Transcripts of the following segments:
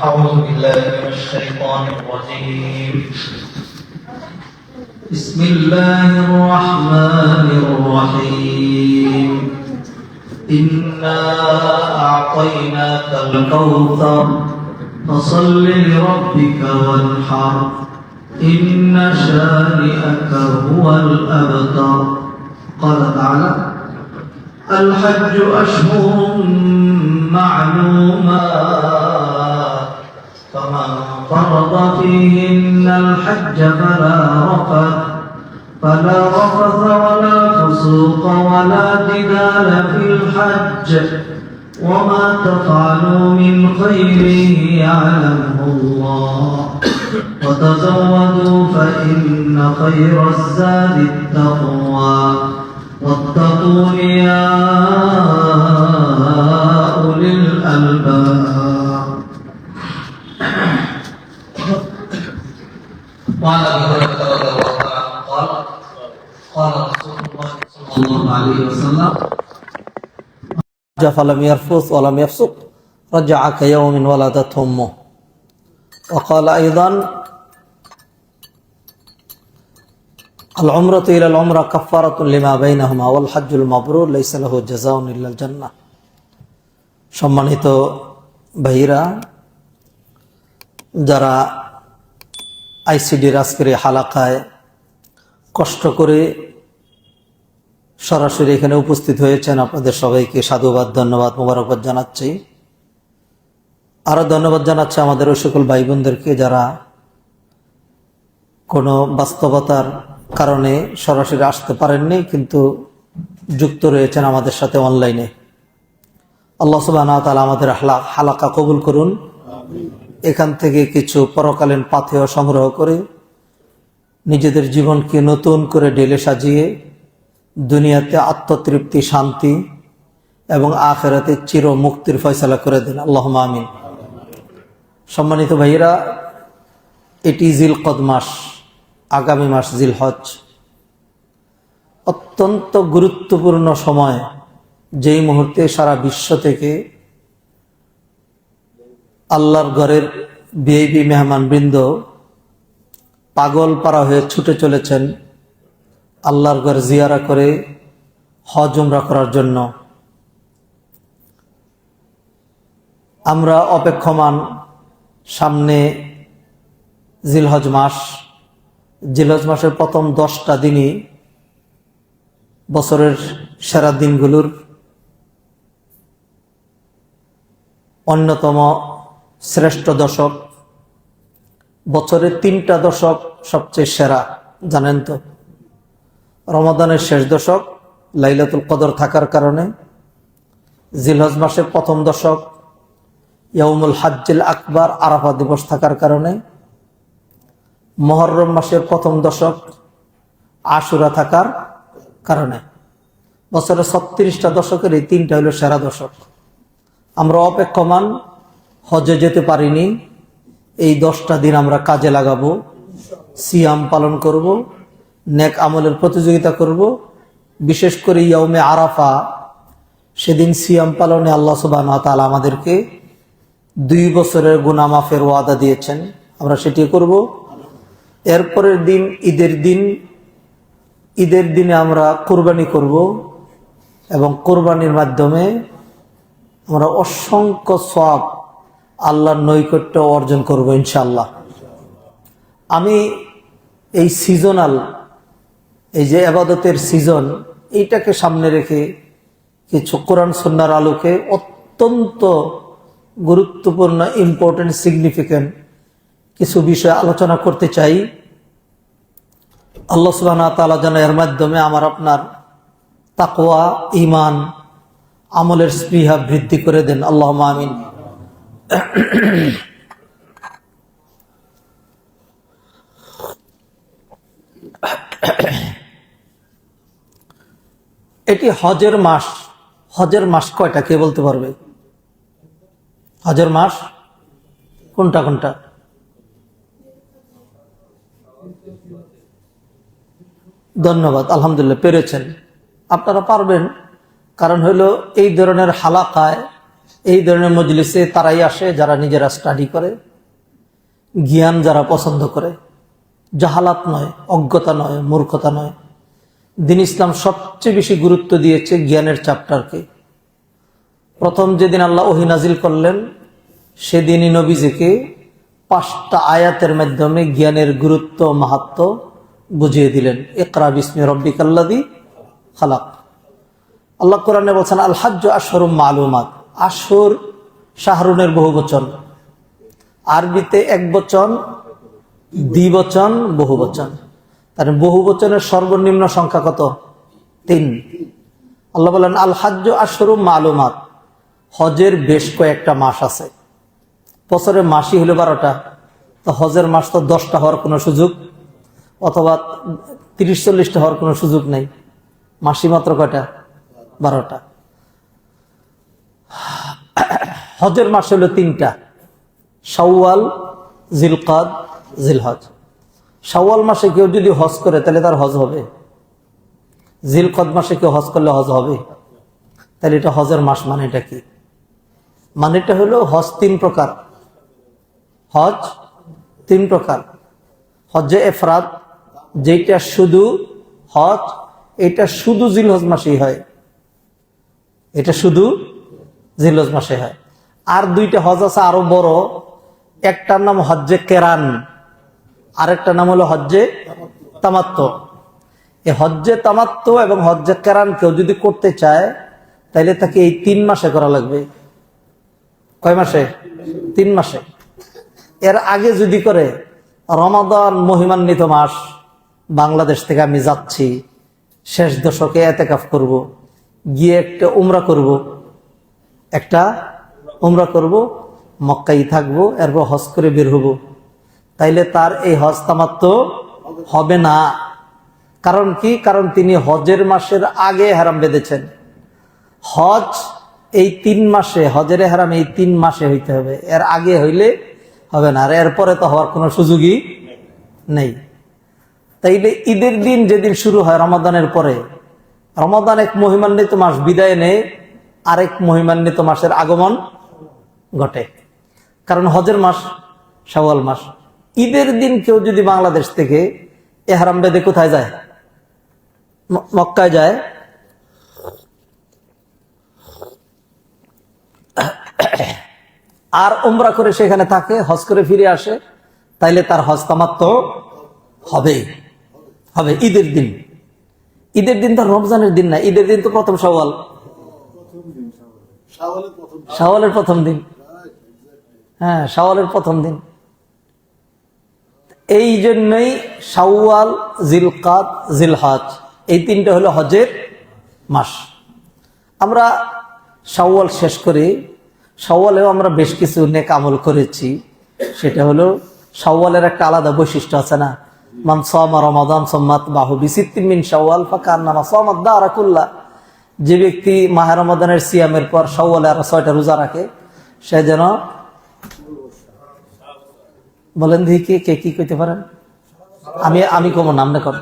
أعوذ بالله من الشيطان الرجيم. بسم الله الرحمن الرحيم. إنا أعطيناك الكوثر فصل لربك وانحر إن شانئك هو الأبتر. قال تعالى: الحج أشهر معلومات فمن فرض فيهن الحج فلا رفث ولا فسوق ولا جدال في الحج وما تفعلوا من خير يعلمه الله وتزودوا فإن خير الزاد التقوى واتقون يا أولي الألباب. وعن أبي هريرة رضي الله عنه قال: قال رسول الله صلى الله عليه وسلم: فلم يرفث ولم يفسق رجع كيوم ولدته أمه. وقال أيضا: العمرة إلى العمرة كفارة لما بينهما والحج المبرور ليس له جزاء إلا الجنة. সম্মানিত ভাইরা, যারা আইসিডির আজকের হালাকায় কষ্ট করে সরাসরি এখানে উপস্থিত হয়েছেন, আপনাদের সবাইকে সাধুবাদ, ধন্যবাদ, মোবারকবাদ জানাচ্ছি। আরো ধন্যবাদ জানাচ্ছি আমাদের ওই সকল ভাই বোনদেরকে যারা কোনো বাস্তবতার কারণে সরাসরি আসতে পারেননি, কিন্তু যুক্ত রয়েছেন আমাদের সাথে অনলাইনে। আল্লাহ সুবহানাহু ওয়া তাআলা আমাদের হালাকা কবুল করুন। এখান থেকে কিছু পরকালীন পাথেয় সংগ্রহ করে নিজেদের জীবনকে নতুন করে ঢেলে সাজিয়ে দুনিয়াতে আত্মতৃপ্তি, শান্তি এবং আখিরাতে চির মুক্তির ফয়সালা করে দেন, আল্লাহুম্মা আমিন। সম্মানিত ভাইয়েরা, এটি জিলকদ মাস, আগামী মাস জিলহজ। অত্যন্ত গুরুত্বপূর্ণ সময়, যেই মুহূর্তে সারা বিশ্ব থেকে আল্লাহর ঘরের ভিআইপি মেহমান বৃন্দ পাগল পারা হয়ে ছুটে চলেছেন আল্লাহর ঘর জিয়ারা করে হজ উমরা করার জন্য। আমরা অপেক্ষমান সামনে জিলহজ মাস। জিলহজ মাসের প্রথম 10টা দিনই বছরের সেরা দিনগুলোর অন্যতম শ্রেষ্ঠ দশক। বছরের 3টা দশক সবচেয়ে সেরা, জানেন তো। রমাদানের শেষ দশক লাইলাতুল কদর থাকার কারণে, জিলহজ মাসের প্রথম দশক ইয়াউমুল হাজ্জিল আকবার আরাফা দিবস থাকার কারণে, মুহররম মাসের প্রথম দশক আশুরা থাকার কারণে। বছরের 36টা দশকের এই 3টা হলো সেরা দশক। আমরা অপেক্ষমান, হজে যেতে পারিনি, এই 10টা দিন আমরা কাজে লাগাবো, সিয়াম পালন করব, নেক আমলের প্রতিযোগিতা করব। বিশেষ করে ইয়াউমে আরাফা, সেদিন সিয়াম পালনে আল্লাহ সুবহানাহু ওয়া তাআলা আমাদেরকে 2 বছরের গুনাহ মাফের ওয়াদা দিয়েছেন, আমরা সেটি করব। এরপরের দিন ঈদের দিনে আমরা কুরবানি করব এবং কুরবানির মাধ্যমে আমরা অসংখ্য সওয়াব, আল্লাহর নৈকট্য অর্জন করব ইনশাআল্লাহ। আমি এই সিজনাল, এই যে ইবাদতের সিজন, এইটাকে সামনে রেখে কিছু কোরআন সুন্নাহর আলোকে অত্যন্ত গুরুত্বপূর্ণ, ইম্পর্টেন্ট, সিগনিফিক্যান্ট কিছু বিষয় আলোচনা করতে চাই। আল্লাহ সুবহানাহু ওয়া তাআলা যেন এর মাধ্যমে আমার আপনার তাকওয়া, ঈমান, আমলের স্পৃহা বৃদ্ধি করে দেন, আল্লাহুম্মা আমিন। এটি হজের মাস। হজের মাস কয়টা কে বলতে পারবে? হজের মাস কোনটা কোনটা? ধন্যবাদ, আলহামদুলিল্লাহ পেরেছেন। আপনারা পারবেন, কারণ হলো এই ধরনের হালাকায় এই ধরনের মজলিসে তারাই আসে যারা নিজেরা স্টাডি করে, জ্ঞান যারা পছন্দ করে, জাহালাত নয়, অজ্ঞতা নয়, মূর্খতা নয়। দিন ইসলাম সবচেয়ে বেশি গুরুত্ব দিয়েছে জ্ঞানের চ্যাপ্টারকে। প্রথম যেদিন আল্লাহ ওহী নাজিল করলেন সেদিনই নবীজিকে 5টা আয়াতের মাধ্যমে জ্ঞানের গুরুত্ব মাহাত্ম্য বুঝিয়ে দিলেন। ইকরা বিসমি রব্বিকাল্লাযী খালাক। আল্লাহ কোরআনে বলছেন আল হজ্জু আশহুরুম মালুমাত। আশহুর শাহরুনের বহুবচন, আরবিতে একবচন, দ্বিবচন, বহুবচন। তার বহুবচনের সর্বনিম্ন সংখ্যা কত? 3। আল্লাহ বলেন আল হজ্জু আশহুরুম মালুমাত, হজের বেশ কয়েকটা মাস আছে। বছরের মাসই হলো 12টা, তো হজের মাস তো 10টা হওয়ার কোনো সুযোগ, অথবা 30-40টা হওয়ার কোনো সুযোগ নেই। মাসই মাত্র কয়টা? 12টা। হজের মাস হলো 3টা, শাওয়াল, জিলকাদ, জিলহজ। শাওয়াল মাসে কেউ যদি হজ করে তাহলে তার হজ হবে। জিলকদ মাসে কেউ হজ করলে হজ হবে। তাহলে এটা হজের মাস মানেটা কি? মানেটা হলো হজ 3 প্রকার। হজ 3 প্রকার। হজ্জে এফরাদ, যেটা শুধু হজ, এটা শুধু জিলহজ মাসেই হয়, এটা শুধু জিলহজ মাসে হয়। আর 2টা হজ আছে আরো বড়, একটার নাম হজ্জে কেরান, আরেকটার নাম হলো হজ্জে তামাত্তু। এই হজ্জে তামাত্তু এবং হজ্জে কেরান কেউ যদি করতে চায় তাহলে তাকে এই 3 মাসে করা লাগবে। কয় মাসে? 3 মাসে। এর আগে যদি করে, রমাদান মহিমান্বিত মাস, বাংলাদেশ থেকে আমি যাচ্ছি, শেষ দশকে এতেকাফ করব, গিয়ে একটা উমরা করব, মক্কায় থাকবো, এরপর হজ করে বের হব, তাইলে তার এই হজ তামাত্তু হবে না। কারণ কি? কারণ তিনি হজের মাসের আগে হারাম বেঁধেছেন। হজ এই 3 মাসে, হজের হারাম এই 3 মাসে হইতে হবে, এর আগে হইলে হবে না, আর এরপরে তো হওয়ার কোনো সুযোগই নেই। তাইলে ঈদের দিন যেদিন শুরু হয় রমাদানের পরে, রমাদান এক মহিমান্বিত মাস বিদায় নেয়, আরেক মহিমান্বিত মাসের আগমন ঘটে। কারণ হজের মাস শাওয়াল মাস। ঈদের দিন কেউ যদি বাংলাদেশ থেকে এহরাম বেঁধে কোথায় যায়? মক্কায় যায়, আর উমরা করে সেখানে থাকে, হজ করে ফিরে আসে, তাইলে তার হজ তামাত্তু হবে। ঈদের দিন। ঈদের দিন তো রমজানের দিন না, ঈদের দিন তো প্রথম শাওয়াল, শাওয়ালের প্রথম দিন। হ্যাঁ, শাওয়ালের প্রথম দিন। এই জন্যই শাওয়াল, জিলকাদ, জিলহজ, এই 3টা হলো হজের মাস। আমরা শাওয়াল শেষ করি, শাওয়ালেও আমরা বেশ কিছু নেক আমল করেছি। সেটা হলো শাওয়ালের একটা আলাদা বৈশিষ্ট্য আছে না, মান সামা রমাদান সুম্মা আতবাহু বিসিত্তিন মিন শাওয়াল ফাকান্নামা সামা দারা কুল্লা। যে ব্যক্তি মাহে রমাদানের সিয়ামের পর শাওয়ালে আরো 6টা রোজা রাখে, সে যেন, বলেন দেখি কে কি কইতে পারেন? আমি কম নাম না কর।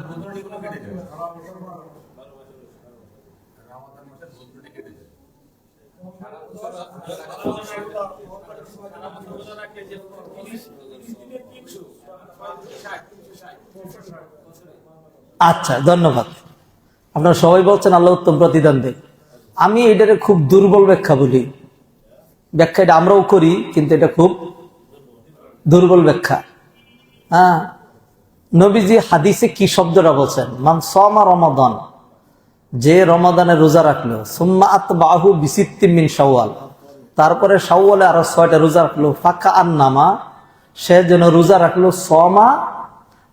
আচ্ছা, ধন্যবাদ। আপনারা সবাই বলছেন আল্লাহ উত্তম প্রতিদান দেয়। আমি এটারে খুব দুর্বল ব্যাখ্যা বলি। ব্যাখ্যা এটা আমরাও করি, কিন্তু এটা খুব দুর্বল ব্যাখ্যা। হ্যাঁ, নবীজি হাদিসে কি শব্দটা বলছেন? মান সামা রমাদান, যে রমাদানে রোজা রাখলো, সুম্মা আতবাহু বিসিত্তিন মিন শাওয়াল, তারপরে শাওয়ালে আরো 6টা রোজা রাখলো, ফাকা আন্নামা, সে যেন রোজা রাখলো সমা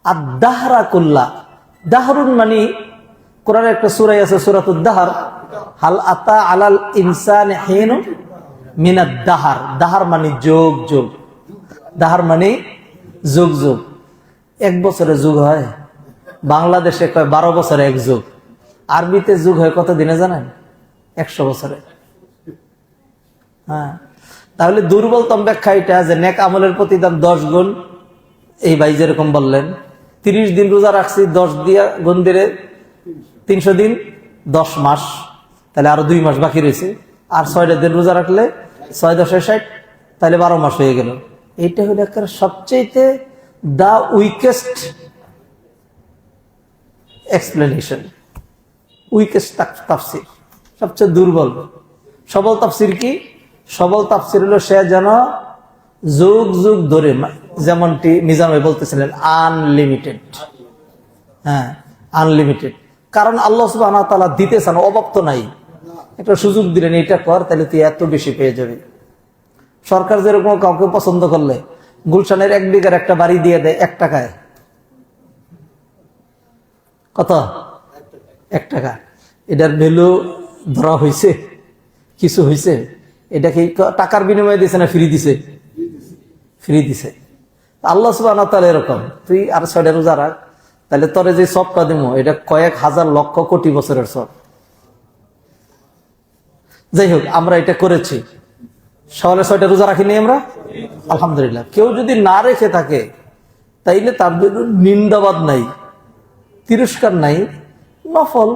আদ-দাহরা কুল্লা। দাহরুন মানে কোরআনের একটা সূরা আছে, সূরাতুদ দাহর, হাল আতা আলাল ইনসানি হিন মিনাদ দাহর। দাহর মানে যোগ যোগ, দাহর মানে যুগ যুগ। 1 বছরে যুগ হয়, বাংলাদেশে কয় 12 বছরে 1 যুগ। আরবিতে যুগ হয় কত দিনে জানেন? 100 বছরে। হ্যাঁ, তাহলে দুর্বলতম ব্যাখ্যা এটা যে নেক আমলের প্রতিদান 10 গুণ। এই ভাই যেরকম বললেন 30 দিন রোজা রাখছি, 10 দিয়া গুণ দিলে 300 দিন, 10 মাস, তাহলে আরো 2 মাস বাকি রয়েছে। আর 6টা দিন রোজা রাখলে 6×10 = 60, তাহলে 12 মাস হয়ে গেল। এইটা হলো একটা সবচেয়ে দা উইকেস্ট এক্সপ্লেনেশন, উইকেস্ট তাফসির, সবচেয়ে দুর্বল। সবল তাফসির কি? সবল তাফসির হলো সে যেন যুগ যুগ ধরে, যেমনটি মিজান ভাই বলতেছিলেন, আনলিমিটেড। হ্যাঁ, আনলিমিটেড। কারণ আল্লাহ সুবহানাহু ওয়া তাআলা দিতেছেন, অভাব তো নাই। একটা সুযোগ দিলেন, এটা কর, তাহলে তুই এত বেশি পেয়ে যাবি। সরকার যেরকম কাউকে পছন্দ করলে গুলশানের 1 বিঘার একটা বাড়ি দিয়ে দেয় 1 টাকায়। কত? 1 টাকা। এটার ভ্যালু ধরা হয়েছে? কিছু হয়েছে? এটা কি টাকার বিনিময়ে দিছে না ফ্রি দিছে? ফ্রি দিছে। আল্লাহ সুবহানাহু ওয়া তাআলা এরকম, তুই আর 6টা রোজা রাখ, তাহলে তোরে যে সবটা দিব এটা কয়েক হাজার লক্ষ কোটি বছরের সব। যাই হোক, আমরা এটা করেছি, সকালে 6টা রোজা রাখিনি আমরা, আলহামদুলিল্লাহ। কেউ যদি না রেখে থাকে তাইলে তার জন্য নিন্দাবাদ নাই, তিরস্কার নাই। নফল,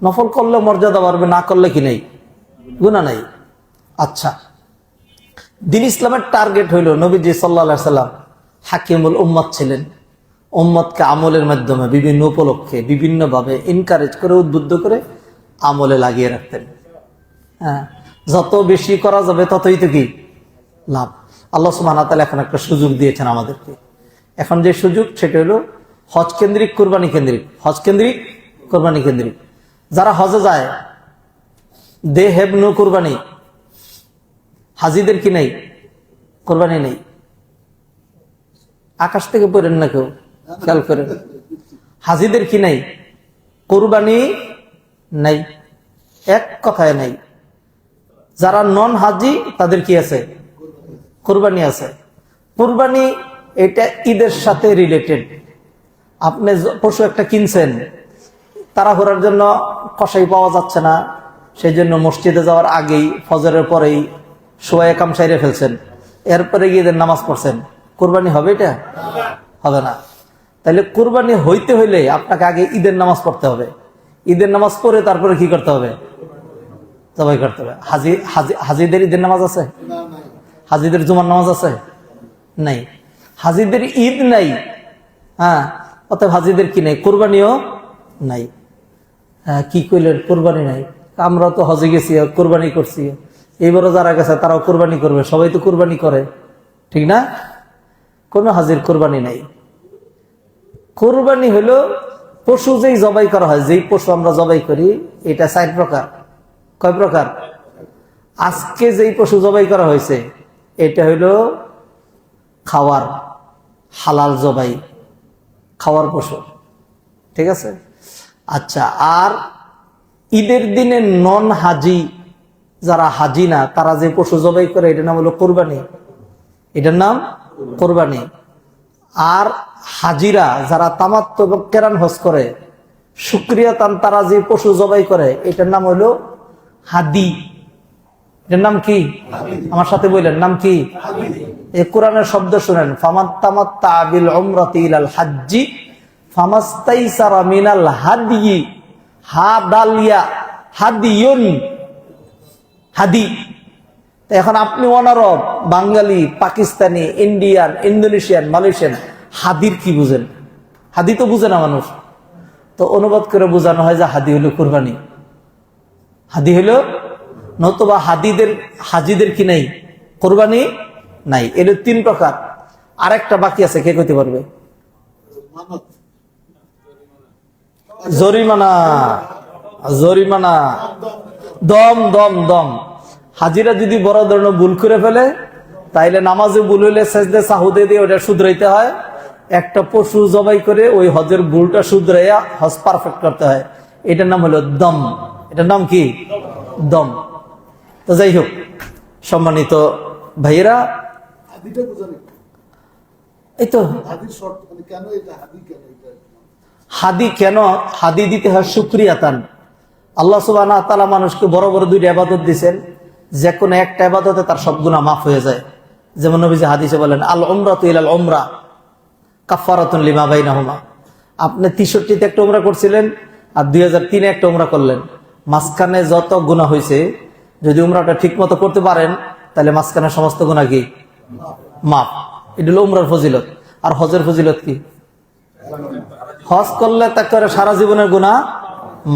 নফল করলে মর্যাদা বাড়বে, না করলে কি নেই? গুনাহ নাই। আচ্ছা, দ্বীন ইসলামের টার্গেট হইল নবীজি সাল্লাল্লাহু আলাইহি সাল্লাম হাকিমুল উম্মত ছিলেন। উম্মতকে আমলের মাধ্যমে বিভিন্ন উপলক্ষে বিভিন্নভাবে এনকারেজ করে, উদ্বুদ্ধ করে আমলে লাগিয়ে রাখতেন। হ্যাঁ, যত বেশি করা যাবে ততই তো কি লাভ। আল্লাহ সুবহানাহু ওয়া তাআলা এখন একটা সুযোগ দিয়েছেন আমাদেরকে। এখন যে সুযোগ সেটা হলো হজ কেন্দ্রিক, কুরবানি কেন্দ্রিক। হজ কেন্দ্রিক, কুরবানি কেন্দ্রিক। যারা হজে যায় দে হ্যাভ নো কুরবানি। হাজিদের কি নেই? কুরবানি নেই। আকাশ থেকে পড়েন না কেউ, খেয়াল করেন। হাজিদের কি নাই? কুরবানি নাই, এক কথায় নাই। যারা নন হাজি তাদের কি আছে? কুরবানি আছে। কুরবানি এটা ঈদের সাথে রিলেটেড। আপনি পশু একটা কিনছেন, তারা ঘোরার জন্য কসাই পাওয়া যাচ্ছে না, সেই জন্য মসজিদে যাওয়ার আগেই ফজরের পরেই সোয়া কাম সাইরে ফেলছেন, এরপরে গিয়ে ঈদের নামাজ পড়ছেন, কুরবানি হবে? এটা হবে না। তাহলে কুরবানি হইতে হইলে আপনাকে আগে ঈদের নামাজ পড়তে হবে। ঈদের নামাজ পড়ে তারপরে কি করতে হবে? জবাই করতে হবে। হাজিদের ঈদের নামাজ আছে? হাজিদের জুমার নামাজ আছে? নাই। হাজিদের ঈদ নাই। হ্যাঁ, অতএব হাজিদের কি নাই? কুরবানিও নাই। হ্যাঁ, কি কইলেন? কুরবানি নাই? আমরা তো হজে গেছি, কুরবানি করছি। এইবারও যারা গেছে তারাও কুরবানি করবে, সবাই তো কুরবানি করে, ঠিক না? কোনো হাজির কুরবানি নাই। কুরবানি হলো পশু যেই জবাই করা হয়, যেই পশু আমরা জবাই করি, এটা 4 প্রকার। কয় প্রকার? আজকে যেই পশু জবাই করা হয়েছে এটা হলো খাওয়ার, হালাল জবাই, খাওয়ার পশু, ঠিক আছে? আচ্ছা, আর ঈদের দিনে নন হাজি, যারা হাজি না, তারা যে পশু জবাই করে এটার নাম হলো কোরবানি। এটার নাম কোরবানি। আর হাজিরা যারা তামাত্তু এবং কেরান হজ করে, শুকরিয়া তান, তারা যে পশু জবাই করে এটার নাম হলো হাদি। এটার নাম কি? আমার সাথে বললেন, নাম কি? এই কোরআনের শব্দ শুনেন, ফামান তামাত্তা বিল উমরাতি ইলাল হাজ্জি ফামাস্তাইসারা মিনাল হাদি। হাদালিয়া, হাদিয়ুন, হাদি। এখন আপনি অনারব, বাঙালি, পাকিস্তানি, ইন্ডিয়ান, ইন্দোনেশিয়ান, মালয়েশিয়ান, হাদির কি বুঝেন? হাদি তো বুঝে না মানুষ। তো অনুবাদ করে বোঝানো হয় যে হাদি হলো কুরবানি। হাদি হলো, নতুবা হাজিদের কি নাই? কুরবানি নাই। এর 3 প্রকার। আরেকটা বাকি আছে, কে কইতে পারবে? জরিমানা, জরিমানা, দম দম দম। হাজিরা যদি বড় ধরনের ভুল করে ফেলে, তাইলে নামাজে ভুল হইলে সেজদে সাহুদে দিয়ে ওটা শুধরাইতে হয়। একটা পশু জবাই করে ওই হজের ভুলটা শুধরাইয়া হজ পারফেক্ট করতে হয়। এটার নাম হলো দম। এটার নাম কি? দম। তো যাই হোক, সম্মানিত ভাইয়েরা, এই তো হাদি কেন হাদি দিতে হয়? শুকরিয়াতান। আল্লাহ সুবহানাহু ওয়া তাআলা মানুষকে বড় বড় 2টা ইবাদত দিয়েছেন, যে কোনো একটা ইবাদতে তার সব গুনাহ মাফ হয়ে যায়। যেমন নবীজি হাদিসে বলেন, আল উমরাতু ইলাল উমরা কাফারাতুন লিমা বাইনাহুমা। আপনি 63তে একটা উমরা করছিলেন আর 2003-এ একটা উমরা করলেন, মাঝখানে যত গুনাহ হয়েছে, যদি উমরাটা ঠিক মতো করতে পারেন তাহলে মাঝখানে সমস্ত গুনাহ কি মাফ। এটা হলো উমরার ফজিলত। আর হজের ফজিলত কি? হজ করলে তাকে সারা জীবনের গুনাহ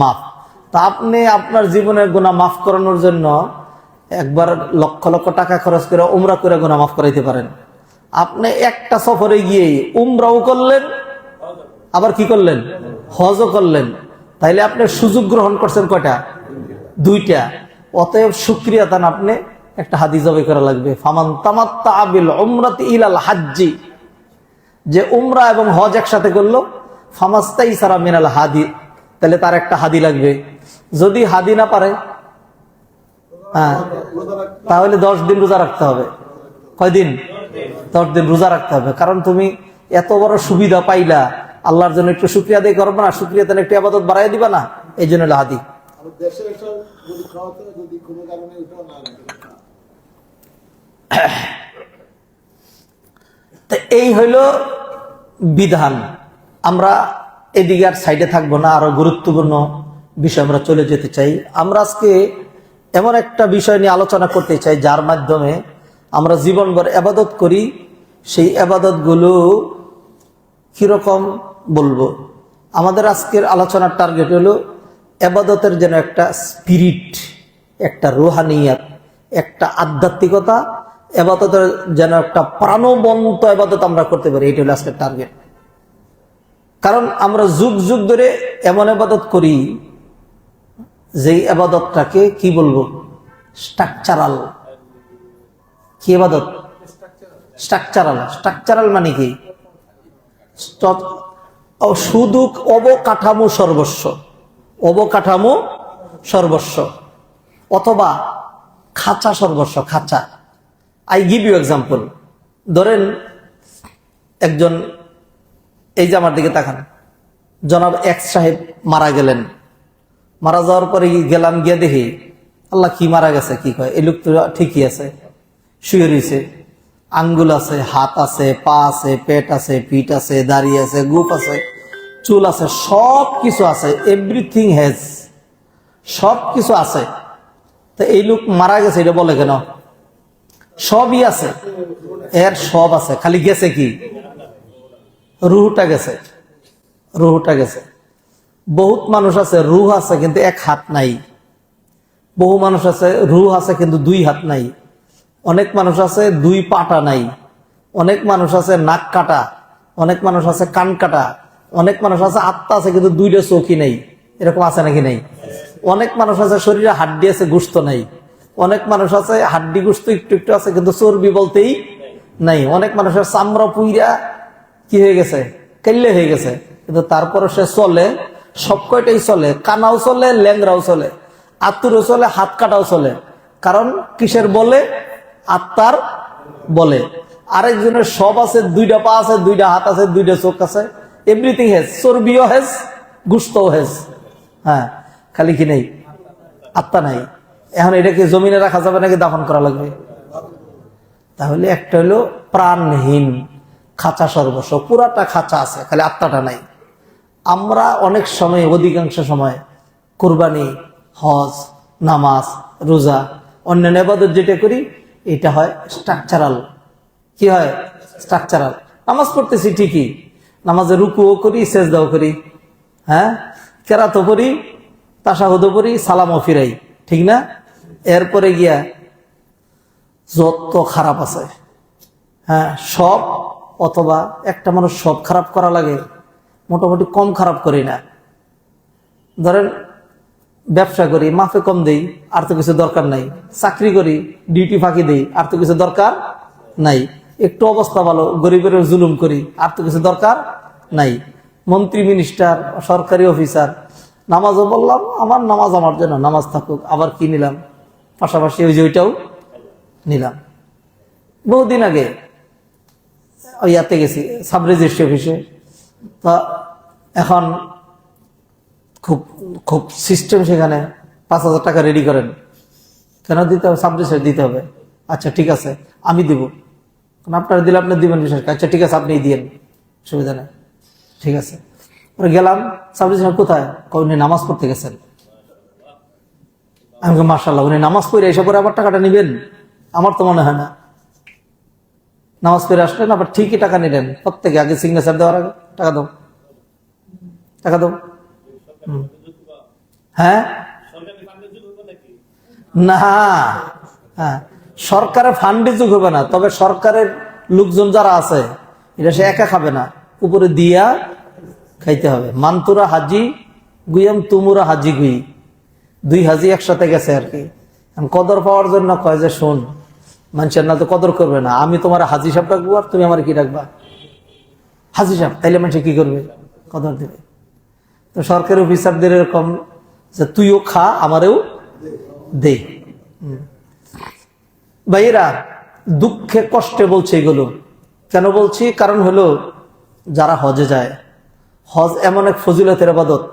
মাফ। তা আপনি আপনার জীবনের গুনাহ মাফ করানোর জন্য একবার লক্ষ লক্ষ টাকা খরচ করে উমরা করে গুনাহ মাফ করাইতে পারেন। আপনি একটা সফরে গিয়ে উমরাও করলেন, আবার কি করলেন? হজও করলেন। তাইলে আপনি সুযোগ গ্রহণ করছেন কয়টা? দুইটা। অতএব শুকরিয়া দান আপনি একটা হাদিস জবাই করা লাগবে, ফামান তামাত্তা বিল উমরাতি ইলাল হাজ্জি, যে উমরা এবং হজ একসাথে করলো, ফামাস্তাইসারা মিনাল হাদি, তাহলে তার একটা হাদি লাগবে। যদি হাদি না পারে, হ্যাঁ, তাহলে 10 দিন রোজা রাখতে হবে। কয়দিন? 10 দিন রোজা রাখতে হবে। কারণ তুমি এত বড় সুবিধা পাইলা, আল্লাহর জন্য একটু শুকরিয়া আদায় করবে না? শুকরিয়া তাহলে একটু ইবাদত বাড়াই দিবা না? এই জন্য হাদি। এই হইল বিধান। আমরা এদিকে আর সাইডে থাকবো না, আরো গুরুত্বপূর্ণ বিষয় আমরা চলে যেতে চাই। আমরা আজকে এমন একটা বিষয় নিয়ে আলোচনা করতে চাই যার মাধ্যমে আমরা জীবনভর ইবাদত করি, সেই ইবাদত গুলো কিরকম বলবো। আমাদের আজকের আলোচনার টার্গেট হলো ইবাদতের যেন একটা স্পিরিট, একটা রুহানিয়াত, একটা আধ্যাত্মিকতা, ইবাদতের যেন একটা প্রাণবন্ত ইবাদত আমরা করতে পারি। এটা হলো আজকের টার্গেট। কারণ আমরা যুগ যুগ ধরে এমন ইবাদত করি যে ইবাদতটাকে কি বলবো, স্ট্রাকচারাল। কি ইবাদত? স্ট্রাকচারাল। স্ট্রাকচারাল মানে কি? শুধু অবকাঠামো সর্বস্ব, অবকাঠামো সর্বস্ব, অথবা খাঁচা সর্বস্ব, খাঁচা। I give you example. ধরেন একজন, এই যে আমার দিকে তাকান, জনাব এক্স সাহেব মারা গেলেন। মারা যাওয়ার পরে গেলাম, গিয়ে দেখি আল্লাহ কি মারা গেছে, কি কয় এই লোক তো ঠিকই আছে, শুয়ে রয়েছে, আঙ্গুল আছে, হাত আছে, পা আছে, পেট আছে, পিঠ আছে, দাড়ি আছে, গুপ আছে, চুল আছে, সব কিছু আছে, এভরিথিং হ্যাজ, সব কিছু আছে। তো এই লোক মারা গেছে এটা বলে কেন? সবই আছে, এর সব আছে, খালি গেছে কি? রুহটা গেছে, রুহটা গেছে। বহুত মানুষ আছে রুহ আছে কিন্তু এক হাত নাই। বহু মানুষ আছে রুহ আছে কিন্তু 2 হাত নাই। অনেক মানুষ আছে 2 পাটা নাই। অনেক মানুষ আছে নাক কাটা, অনেক মানুষ আছে কান কাটা, অনেক মানুষ আছে আত্মা আছে কিন্তু 2টা চোখই নাই। এরকম আছে নাকি নাই? অনেক মানুষ আছে শরীরে হাড্ডি আছে, গোশত নাই। অনেক মানুষ আছে হাড্ডি গোশত একটু একটু আছে কিন্তু চর্বি বলতেই নাই। অনেক মানুষের চামড়া পুইরা কি হয়ে গেছে, কেল্লে হয়ে গেছে, কিন্তু তারপরে সে চলে, সব কয়টাই চলে, কানাও চলে, ল্যাংরাও চলে, আত্মুরও চলে, হাত কাটাও চলে। কারণ কিসের বলে? আত্মার বলে। আরেকজনের সব আছে, 2টা পা আছে, 2টা হাত আছে, 2টা চোখ আছে, এভরিথিং হেজ, চর্বিও হেজ, গুস্তও হেজ। হ্যাঁ, খালি কি নেই? আত্মা নাই। এখন এটাকে জমিনে রাখা যাবে নাকি দাফন করা লাগবে? তাহলে একটা হলো প্রাণহীন, খাঁচা সর্বস্ব, পুরাটা খাঁচা আছে, খালি আত্মাটা নাই। আমরা অনেক সময়, অধিকাংশ সময় কুরবানি, হজ, নামাজ, রোজা, অন্যান্য ইবাদত যেটা করি এটা হয় স্ট্রাকচারাল। কি হয়? স্ট্রাকচারাল। নামাজ পড়তেছি ঠিকই, নামাজে রুকুও করি, সেজদাও করি, হ্যাঁ, কেরাতও করি, তাশাহুদও করি, সালামও ফিরাই, ঠিক না? এরপরে গিয়া যত খারাপ আছে, হ্যাঁ, সব, অথবা একটা মানুষ সব খারাপ করা লাগে, মোটামুটি কম খারাপ করি না। ধরেন ব্যবসা করি, মাফে কম দেই, আর তো কিছু দরকার নাই। চাকরি করি, ডিউটি ফাঁকি দেই, আর তো কিছু দরকার নাই। একটু অবস্থা ভালো, গরিবের জুলুম করি, আর তো কিছু দরকার নাই। মন্ত্রী, মিনিস্টার, সরকারি অফিসার, নামাজও বললাম আমার নামাজ আমার জন্য, নামাজ থাকুক, আবার কি নিলাম পাশাপাশি, ওই যে ওইটাও নিলাম। বহুদিন আগে ইয়াতে গেছি, সাব রেজিস্ট্রি অফিসে। তা এখন খুব খুব সিস্টেম, সেখানে 5,000 টাকা রেডি করেন। কেন দিতে হবে? সাব রেজিস্ট্রি দিতে হবে। আচ্ছা ঠিক আছে, আমি দিব। আপনারা দিলে আপনি দিবেন বিশেষ। আচ্ছা ঠিক আছে, আপনি দিয়েন, সুবিধা নেই, ঠিক আছে। পরে গেলাম, সাব রেজিস্ট্রি কোথায়? উনি নামাজ পড়তে গেছেন। আমি মাশাআল্লাহ, উনি নামাজ পড়ে এসে পরে আবার টাকাটা নিবেন? আমার তো মনে হয় না। নামাজ পড়ে আসলেন, আবার ঠিকই টাকা নিলেন প্রত্যেকে, আগে সিগনেচার দেওয়ার আগে টাকা দাও, টাকা দাও। হ্যাঁ না, হ্যাঁ সরকারের ফান্ডে যোগ হবে না, তবে সরকারের লোকজন যারা আছে এটা সে একা খাবে না, উপরে দিয়া খাইতে হবে। মান্তুরা হাজি গুইয়াম তুমুরা হাজি গুই, দুই হাজি একসাথে গেছে আর কি। কদর পাওয়ার জন্য কয় যে শোন, মানুষের না তো কদর করবে না, আমি তোমার হাজি সাহেব রাখবো আর তুমি আমার কি রাখবা, হাজি সাহেব, তাইলে মানুষ কি করবে, কদর দেবে। তো সরকারি অফিসারদের এরকম যে তুইও খা আমারেও দে। ভাইয়েরা, দুঃখে কষ্টে বলছে এগুলো কেন বলছি, কারণ হলো যারা হজে যায়, হজ এমন এক ফজিলতের ইবাদত।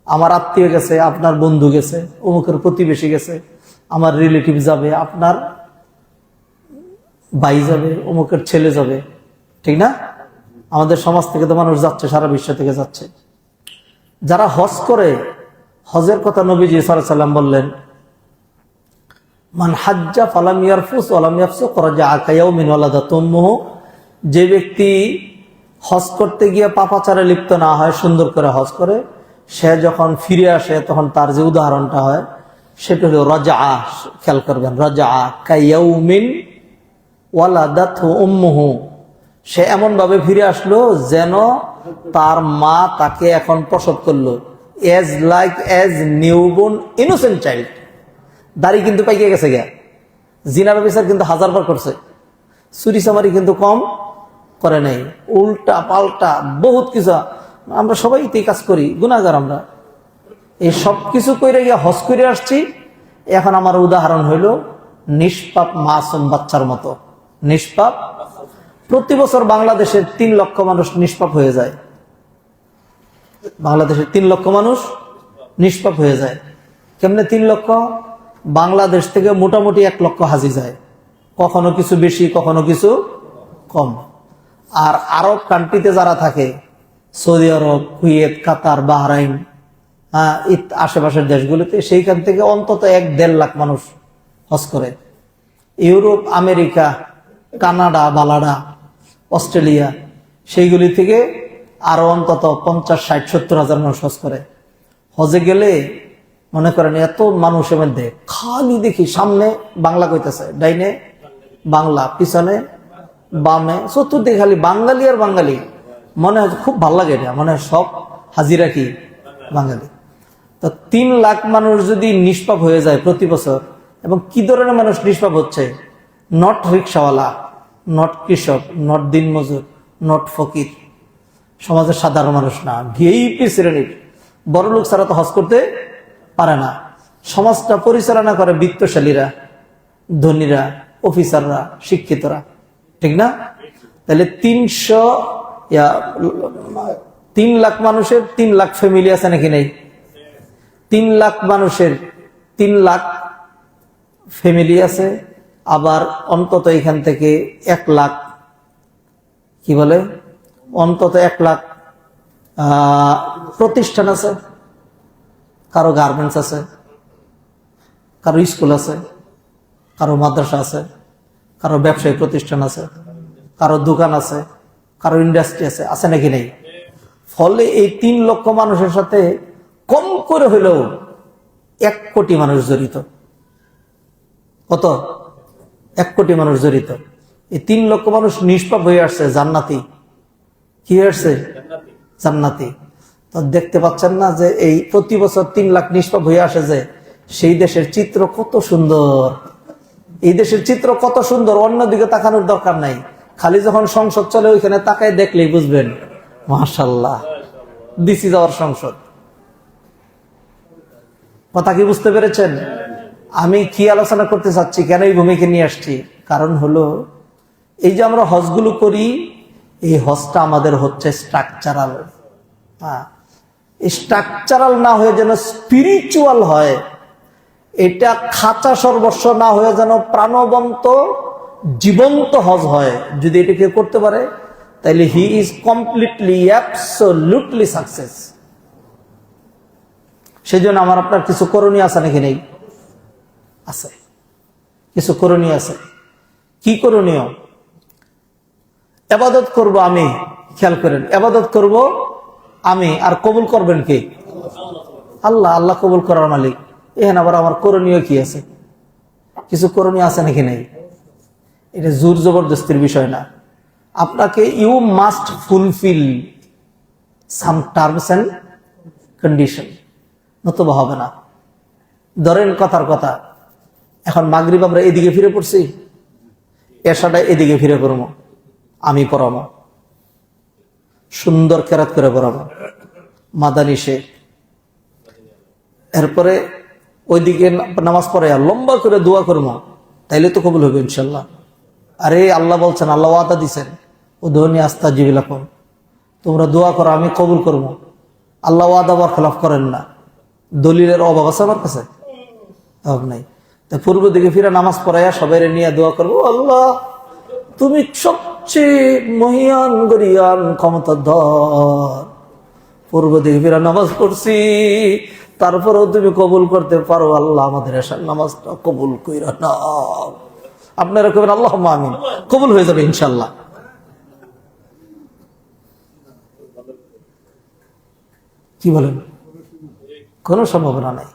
আমার আত্মীয় গেছে, আপনার বন্ধু গেছে, অমুকের প্রতিবেশী গেছে, আমার রিলেটিভ যাবে, আপনার ভাই যাবে, অমুকের ছেলে যাবে, ঠিক না? আমাদের সমাজ থেকে তো মানুষ যাচ্ছে, সারা বিশ্ব থেকে যাচ্ছে। যারা হজ করে, হজের কথা নবীজি সাল্লাল্লাহু আলাইহি ওয়াসাল্লাম বললেন, মান হাজ্জা ফালাম ইয়ারফুস ওয়ালাম ইয়াফসুক রাজাআ কায়াউমিন ওয়ালাদাতু উম্মুহু, যে ব্যক্তি হজ করতে গিয়ে পাপাচারে লিপ্ত না হয়, সুন্দর করে হজ করে, সে যখন ফিরে আসে তখন তার যে উদাহরণটা হয় সেটা হলো রাজাআ। খেয়াল করবেন, রাজাআ কায়াউমিন ওয়ালাদাতু উম্মুহু, সে এমন ভাবে ফিরে আসলো যেন তার মা তাকে এখন প্রসব করলো, as like as newborn innocent child. দাড়ি কিন্তু পাইকে গেছে গা, জিনার বিচার কিন্তু 1000 বার করছে, চুরি চামারি কিন্তু কম করে নাই, উল্টা পাল্টা বহুত কিছু। আমরা সবাই এই কাজ করি, গুনাহগার আমরা। এই সব কিছু করে গিয়ে হজ করে আসছি, এখন আমার উদাহরণ হইল নিষ্পাপ মাসুম বাচ্চার মতো। নিষ্পাপ, প্রতি বছর বাংলাদেশের 3 লক্ষ মানুষ নিষ্পাপ হয়ে যায়। বাংলাদেশের 3 লক্ষ মানুষ নিষ্পাপ হয়ে যায়। কেমনে 3 লক্ষ? বাংলাদেশ থেকে মোটামুটি 1 লক্ষ হাজি যায়, কখনো কিছু বেশি, কখনো কিছু কম। আর আরব কান্ট্রিতে যারা থাকে, সৌদি আরব, কুয়েত, কাতার, বাহরাইন, আশেপাশের দেশগুলিতে, সেইখান থেকে অন্তত 1-1.5 লাখ মানুষ হজ করে। ইউরোপ, আমেরিকা, কানাডা, বালাডা, অস্ট্রেলিয়া, সেইগুলি থেকে আরো অন্তত 50-60-70 হাজার মানুষ হজ করে। হজে গেলে মনে করেন এত মানুষের মধ্যে খালি দেখি, সামনে বাংলা কইতেছে, ডাইনে বাংলা, পিছনে বামে, চতুর্দিকে খালি বাঙালি আর বাঙালি। মনে হয় খুব ভালো লাগে এটা, মানে সব হাজিরা কি বাঙালি। তো 3 লাখ মানুষ যদি নিষ্পাপ হয়ে যায় প্রতি বছর, এবং কি ধরনের মানুষ নিষ্পাপ হচ্ছে? নট রিক্সাওয়ালা, নট কৃষক, নট দিনমজুর, নট ফকির, সমাজের সাধারণ মানুষ না, ভিআইপি শ্রেণীর বড় লোক ছাড়া তো হজ করতে পারে না। সমাজটা পরিচালনা করে বিত্তশালীরা, ধনীরা, অফিসাররা, শিক্ষিতরা, ঠিক না? তাহলে 3 লাখ মানুষের 3 লাখ ফ্যামিলি আছে নাকি নেই? 3 লাখ মানুষের 3 লাখ ফ্যামিলি আছে, আবার অন্তত এখান থেকে 1 লাখ, কি বলে, অন্তত 1 লাখ প্রতিষ্ঠান আছে। কারো গার্মেন্টস আছে, কারো স্কুল আছে, কারো মাদ্রাসা আছে, কারো ব্যবসায়িক প্রতিষ্ঠান আছে, কারো দোকান আছে, কারো ইন্ডাস্ট্রি আছে, আছে নাকি নেই? ফলে এই 3 লক্ষ মানুষের সাথে কম করে হলেও 1 কোটি মানুষ জড়িত। কত? 1 কোটি মানুষ জড়িত। এই 3 লক্ষ মানুষ নিষ্পাপ হয়ে আসছে, জান্নাতি। কি হয়ে আসছে? জান্নাতি। তো দেখতে পাচ্ছেন না যে এই প্রতি বছর 3 লাখ নিষ্পাপ হয়ে আসে, যে সেই দেশের চিত্র কত সুন্দর। এই দেশের চিত্র কত সুন্দর, অন্যদিকে তাকানোর দরকার নাই, খালি যখন সংসদ চলে ওইখানে তাকায় দেখলেই বুঝবেন, মাশাআল্লাহ, দিস ইজ আওয়ার সংসদ। কথা কি বুঝতে পেরেছেন? আমি কি আলোচনা করতে চাচ্ছি, কেন এই ভূমিকে নিয়ে আসছি? কারণ হলো এই যে আমরা হজগুলো করি, এই হজটা আমাদের হচ্ছে স্ট্রাকচারাল। স্ট্রাকচারাল না হয়ে যেন স্পিরিচুয়াল হয়, এটা খাঁচা সর্বস্ব না হয়ে যেন প্রাণবন্ত জীবন্ত হজ হয়। যদি এটাকে করতে পারে, তাহলে he is completely absolutely success. সেই জন্য আমার আপনার কিছু করণীয় আছে নাকি নেই? আছে। কিছু করণীয় আছে। কি করণীয়? ইবাদত করব আমি, খেয়াল করেন, ইবাদত করব আমি, আর কবুল করবেন কে? আল্লাহ। আল্লাহ কবুল করার মালিক। এখানে আবার আমার করণীয় কি আছে? কিছু করণীয় আছে নাকি? নাই। এটা জোর জবরদস্তির বিষয় না। আপনাকে you must fulfil some terms and condition, নতুবা হবে না। ধরেন কথার কথা, এখন মাগরিব আমরা এদিকে ফিরে পড়ছি, এশাটা এদিকে ফিরে পড়বো, আমি পড়াবো, সুন্দর কেরাত করে পড়াবো, মাদানী শেখ। এরপরে ওইদিকে নামাজ পড়ে আর লম্বা করে দোয়া করবো, তাইলে তো কবুল হবে ইনশাল্লাহ। আরে আল্লাহ বলছেন, আল্লাহ ওয়াদা দিচ্ছেন, উদুনি আস্তাজিবিলাকুম, তোমরা দোয়া করো আমি কবুল করবো। আল্লাহ ওয়াদা বরখলাফ করেন না। দলিলের অভাব আছে আমার কাছে? অভাব নাই। তা পূর্ব দিকে ফিরে নামাজ পড়াইয়া সবাই নিয়ে দোয়া করবো, আল্লাহ তুমি সবচেয়ে মহিয়ান গরিয়ান ক্ষমতাধর, পূর্ব দিকে ফিরে নামাজ পড়ছি, তারপরেও তুমি কবুল করতে পারো, আল্লাহ আমাদের এসার নামাজটা কবুল কইরা নাও। আপনারা কবেন আল্লাহ আমিন, কবুল হয়ে যাবে ইনশাল্লাহ। কি বলেন? কোন সম্ভাবনা নাই।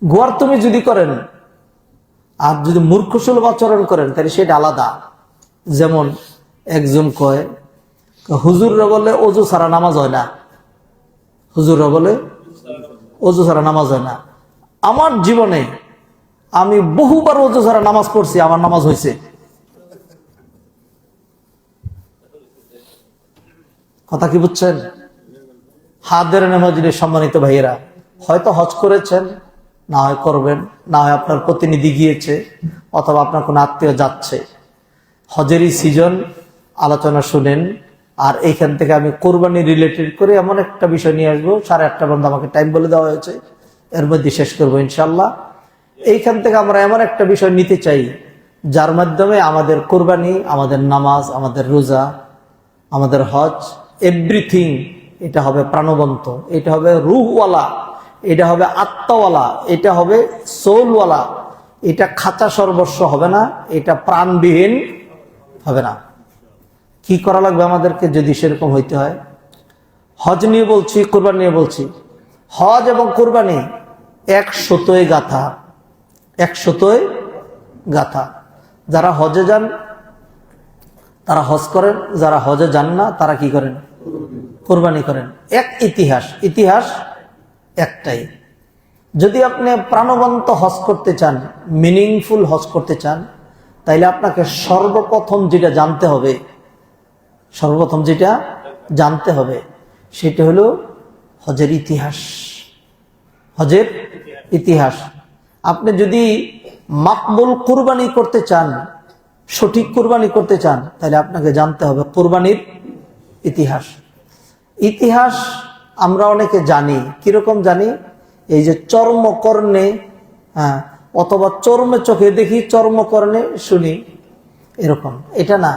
গোয়ার তুমি যদি করেন আর যদি মূর্খসুলভ আচরণ করেন তাহলে সেটা আলাদা। যেমন একজন কয়, হুজুররা বলে অজু ছাড়া নামাজ হয় না, হুজুররা বলে অজু ছাড়া নামাজ হয় না। আমার জীবনে আমি বহুবার অজু ছাড়া নামাজ পড়ছি, আমার নামাজ হয়েছে। কথা কি বুঝছেন? হাদের নামাজিদের সম্মানিত ভাইয়েরা, হয়তো হজ করেছেন, না হয় করবেন, না হয় আপনার প্রতিনিধি গিয়েছে, অথবা আপনার কোনো আত্মীয় যাচ্ছে। হজেরই সিজন, আলোচনা শুনেন। আর এইখান থেকে আমি কোরবানি রিলেটেড করে এমন একটা বিষয় নিয়ে আসবো, 8:30 পর্যন্ত আমাকে টাইম বলে দেওয়া হয়েছে, এর মধ্যে শেষ করবো ইনশাল্লাহ। এইখান থেকে আমরা এমন একটা বিষয় নিতে চাই যার মাধ্যমে আমাদের কোরবানি, আমাদের নামাজ, আমাদের রোজা, আমাদের হজ, এভরিথিং এটা হবে প্রাণবন্ত, এটা হবে রুহওয়ালা, এটা হবে আত্মাওয়ালা, এটা হবে সোলওয়ালা। এটা খাঁচা সর্বস্ব হবে না, এটা প্রাণবিহীন হবে না। কি করা লাগবে আমাদেরকে যদি সেরকম হইতে হয়? হজ নিয়ে বলছি, কোরবানি নিয়ে বলছি। হজ এবং কোরবানি 100 গাথা, 100 গাথা। যারা হজে যান তারা হজ করেন, যারা হজে যান না তারা কি করেন? কোরবানি করেন। এক ইতিহাস, ইতিহাস একটাই। যদি আপনি প্রাণবন্ত হজ করতে চান, মিনিংফুল হজ করতে চান, তাইলে আপনাকে সর্বপ্রথম যেটা জানতে হবে, সর্বপ্রথম যেটা জানতে হবে সেটা হলো হজের ইতিহাস। হজের ইতিহাস। আপনি যদি মাকবুল কুরবানি করতে চান, সঠিক কুরবানি করতে চান, তাহলে আপনাকে জানতে হবে কুরবানির ইতিহাস। ইতিহাস আমরা অনেকে জানি, কিরকম জানি? এই যে চর্মকর্ণে, হ্যাঁ, অথবা চর্মে চোখে দেখি, চর্মকর্ণে শুনি, এরকম। এটা না,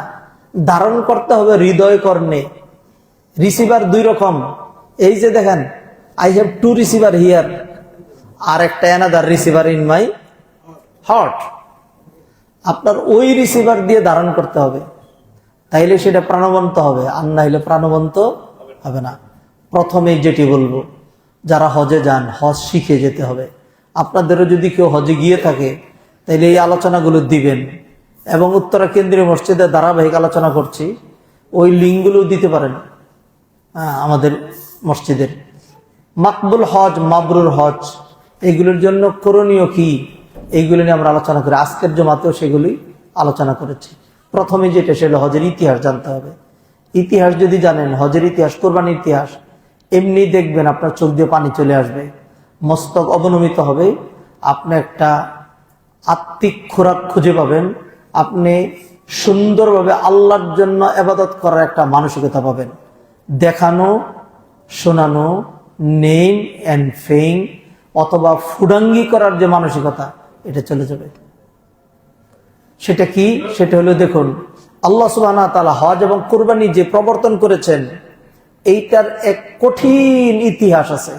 ধারণ করতে হবে হৃদয় কর্ণে। রিসিভার 2 রকম। এই যে দেখেন, আই হ্যাভ 2 রিসিভার হিয়ার, আর একটা another receiver in my heart. আপনার ওই রিসিভার দিয়ে ধারণ করতে হবে, তাইলে সেটা প্রাণবন্ত হবে, আর না হলে প্রাণবন্ত হবে না। প্রথমেই যেটি বলবো, যারা হজে যান, হজ শিখে যেতে হবে। আপনাদেরও যদি কেউ হজে গিয়ে থাকে তাইলে এই আলোচনাগুলো দিবেন, এবং উত্তরা কেন্দ্রীয় মসজিদে ধারাবাহিক আলোচনা করছি, ওই লিঙ্কগুলো দিতে পারেন আমাদের মসজিদের। মাকবুল হজ, মাবরুর হজ, এগুলোর জন্য করণীয় কি, এইগুলো নিয়ে আমরা আলোচনা করি। আজকের জমাতেও সেগুলি আলোচনা করেছি। প্রথমে যেটা, সেটা হজের ইতিহাস জানতে হবে। ইতিহাস যদি জানেন, হজের ইতিহাস, কোরবানির ইতিহাস, এমনি দেখবেন আপনার চোখ দিয়ে পানি চলে আসবে, মস্তক অবনমিত হবে, আপনি একটা আত্মিক খোরাক খুঁজে পাবেন, আপনি সুন্দরভাবে আল্লাহর জন্য ইবাদত করার একটা মানসিকতা পাবেন। দেখানো, শোনানো, নেম অ্যান্ড ফেম অথবা ফুডাঙ্গি করার যে মানসিকতা, এটা চলে যাবে। সেটা কি? সেটা হলো, দেখুন, আল্লাহ সুবহানাহু ওয়া তাআলা হজ এবং কুরবানি যে প্রবর্তন করেছেন, এইটার এক কঠিন ইতিহাস আছে।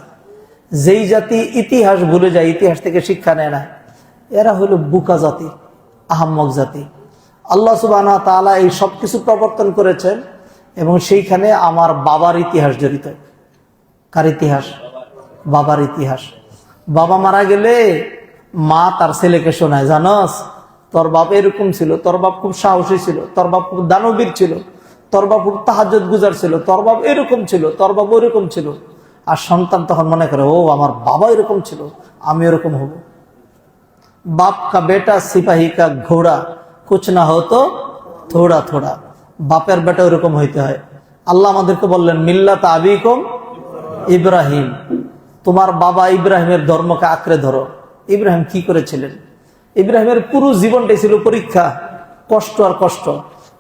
যেই জাতি ইতিহাস ভুলে যায়, ইতিহাস থেকে শিক্ষা নেয় না, এরা হলো বুকা জাতি। আহাম্মক জাতি। আল্লাহ সুবহানাহু ওয়া তাআলা এই সব কিছু প্রবর্তন করেছেন এবং সেইখানে আমার বাবার ইতিহাস জড়িত। কার ইতিহাস? বাবার ইতিহাস। বাবা মারা গেলে মা তার ছেলেকে শোনায়, জানোস তোর বাপ এরকম ছিল, তোর বাপ খুব সাহসী ছিল, তোর বাপ খুব দানবীর ছিল, তোর বাপ খুব তাহাজ্জুদ গুজার ছিল, তোর বাপ এরকম ছিল, তোর বাপ ওরকম ছিল। আর সন্তান তখন মনে করে, ও আমার বাবা এরকম ছিল, আমি এরকম হব। বাপ কা বেটা সিপাহী কা ঘোড়া, কুছ না হতো থোড়া থোড়া। বাপের বেটা ওরকম হইতে হয়। আল্লাহ আমাদেরকে বললেন মিল্লাত আবিকুম ইব্রাহিম, তোমার বাবা ইব্রাহিমের ধর্মকে আঁকড়ে ধরো। ইব্রাহিম কি করেছিলেন? ইব্রাহিমের পুরো জীবনটাই ছিল পরীক্ষা, কষ্ট আর কষ্ট।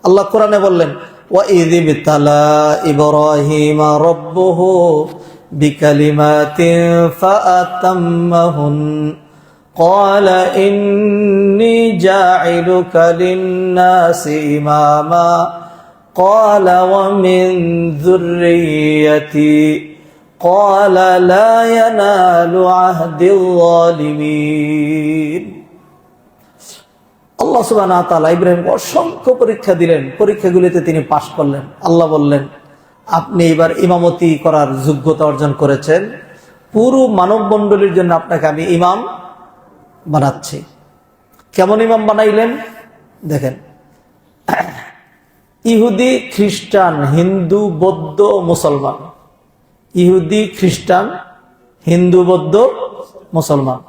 আল্লাহ কোরআনে বললেন وَإِذِ ابْتَلَى إِبْرَاهِيمَ رَبُّهُ بِكَلِمَاتٍ فَأَتَمَّهُنَّ قَالَ إِنِّي جَاعِلُكَ لِلنَّاسِ إِمَامًا قَالَ وَمِنْ ذُرِّيَّتِي قَالَ لَا يَنَالُ عَهْدِ الظَّالِمِينَ। আল্লাহ সুবহানাহু ওয়া তাআলা ইব্রাহিমকে অসংখ্য পরীক্ষা দিলেন, পরীক্ষাগুলিতে তিনি পাশ করলেন। আল্লাহ বললেন আপনি এবার ইমামতি করার যোগ্যতা অর্জন করেছেন, পুরো মানব মণ্ডলীর জন্য আপনাকে আমি ইমাম বানাচ্ছি। কেমন ইমাম বানাইলেন দেখেন, ইহুদি খ্রিস্টান হিন্দু বৌদ্ধ মুসলমান, ইহুদি খ্রিস্টান হিন্দু বৌদ্ধ মুসলমান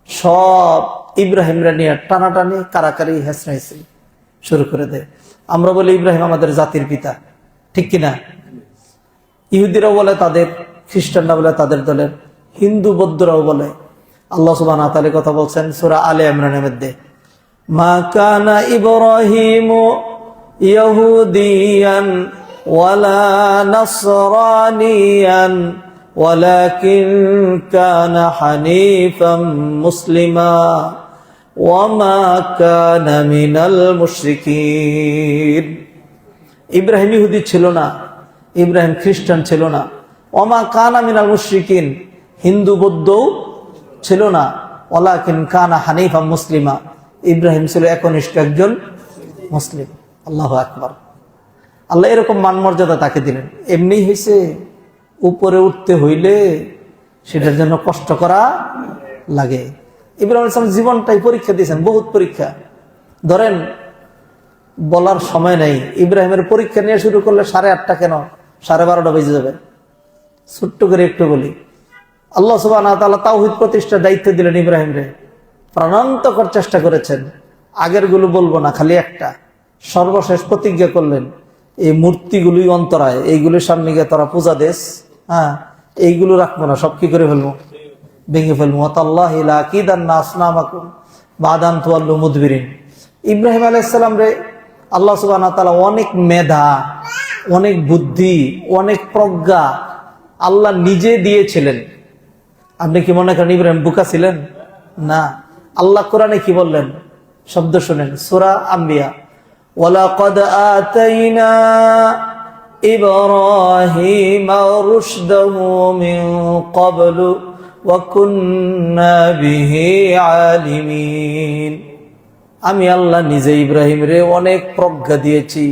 সব ইব্রাহিমরা নিয়ে টানাটানি কারাকারি হেসরাইছে শুরু করে দেয়। আমরা বলি ইব্রাহিম আমাদের জাতির পিতা, ঠিক কিনা? ইহুদিরাও বলে তাদের, খ্রিস্টানরা বলে তাদের দলের, হিন্দু বৌদ্ধরাও বলে। আল্লাহ সুবহানাহু ওয়া তাআলা কথা বলছেন সূরা আলে ইমরানের মধ্যে, মা কানা ইব্রাহিমু ইয়াহুদিয়ান ওয়ালা নাসরানিয়ান ওয়ালাকিন কানা হানিফাম মুসলিমা ওয়া মা কানা মিনাল মুশরিকিন। ইব্রাহিম ইহুদি ছিল না, ইব্রাহিম খ্রিস্টান ছিল না, ওয়া মা কানা মিনাল মুশরিকিন হিন্দু বৌদ্ধ ছিল না, ওয়ালাকিন কানা হানিফাম মুসলিমা ইব্রাহিম ছিল একনিষ্ঠ একজন মুসলিম। আল্লাহু আকবার। আল্লাহ এরকম মান মর্যাদা তাকে দিলেন। এমনি হয়েছে, উপরে উঠতে হইলে সেটার জন্য কষ্ট করা লাগে। ইব্রাহিম আলাইহিস সালাম জীবনটাই পরীক্ষা দিয়েছেন, বহুত পরীক্ষা। ধরেন বলার সময় নেই, ইব্রাহিমের পরীক্ষা নিয়ে শুরু করলে 8:30 কেন 12:30 বেজে যাবে। ছোট্ট করে একটু বলি, আল্লাহ সুবহানাহু ওয়া তাআলা তাওহীদ প্রতিষ্ঠার দায়িত্ব দিলেন ইব্রাহিমরে, প্রাণান্তকর চেষ্টা করেছেন। আগের গুলো বলবো না, খালি একটা সর্বশেষ প্রতিজ্ঞা করলেন, এই মূর্তিগুলোই অন্তরায়, এইগুলোর সামনে গিয়ে তোরা পূজা দেশ, হ্যাঁ এইগুলো রাখবো না, সব কি করে ফেলবো, ভেঙে ফেলবো। ওয়াতাল্লাহি লা আকিদান্না আসনামাকুম বা'দা আন তুওয়াল্লু মুদবিরিন। ইব্রাহিম আলাইহিস সালাম রে আল্লাহ সুবহানাহু ওয়া তাআলা অনেক মেধা, অনেক বুদ্ধি, অনেক প্রজ্ঞা আল্লাহ নিজে দিয়েছিলেন। আপনি কি মনে করেন ইব্রাহিম বোকা ছিলেন? না। আল্লাহ কোরআনে কি বললেন শব্দ শুনেন, সূরা আম্বিয়া, ওয়ালাকাদ আতাইনা ইব্রাহিমা রুশদাহু মিন ক্বাবলু ওয়া কুন্না বিহি আলিমিন। আমি আল্লাহ নিজে ইব্রাহিমরে অনেক প্রজ্ঞা দিয়েছি।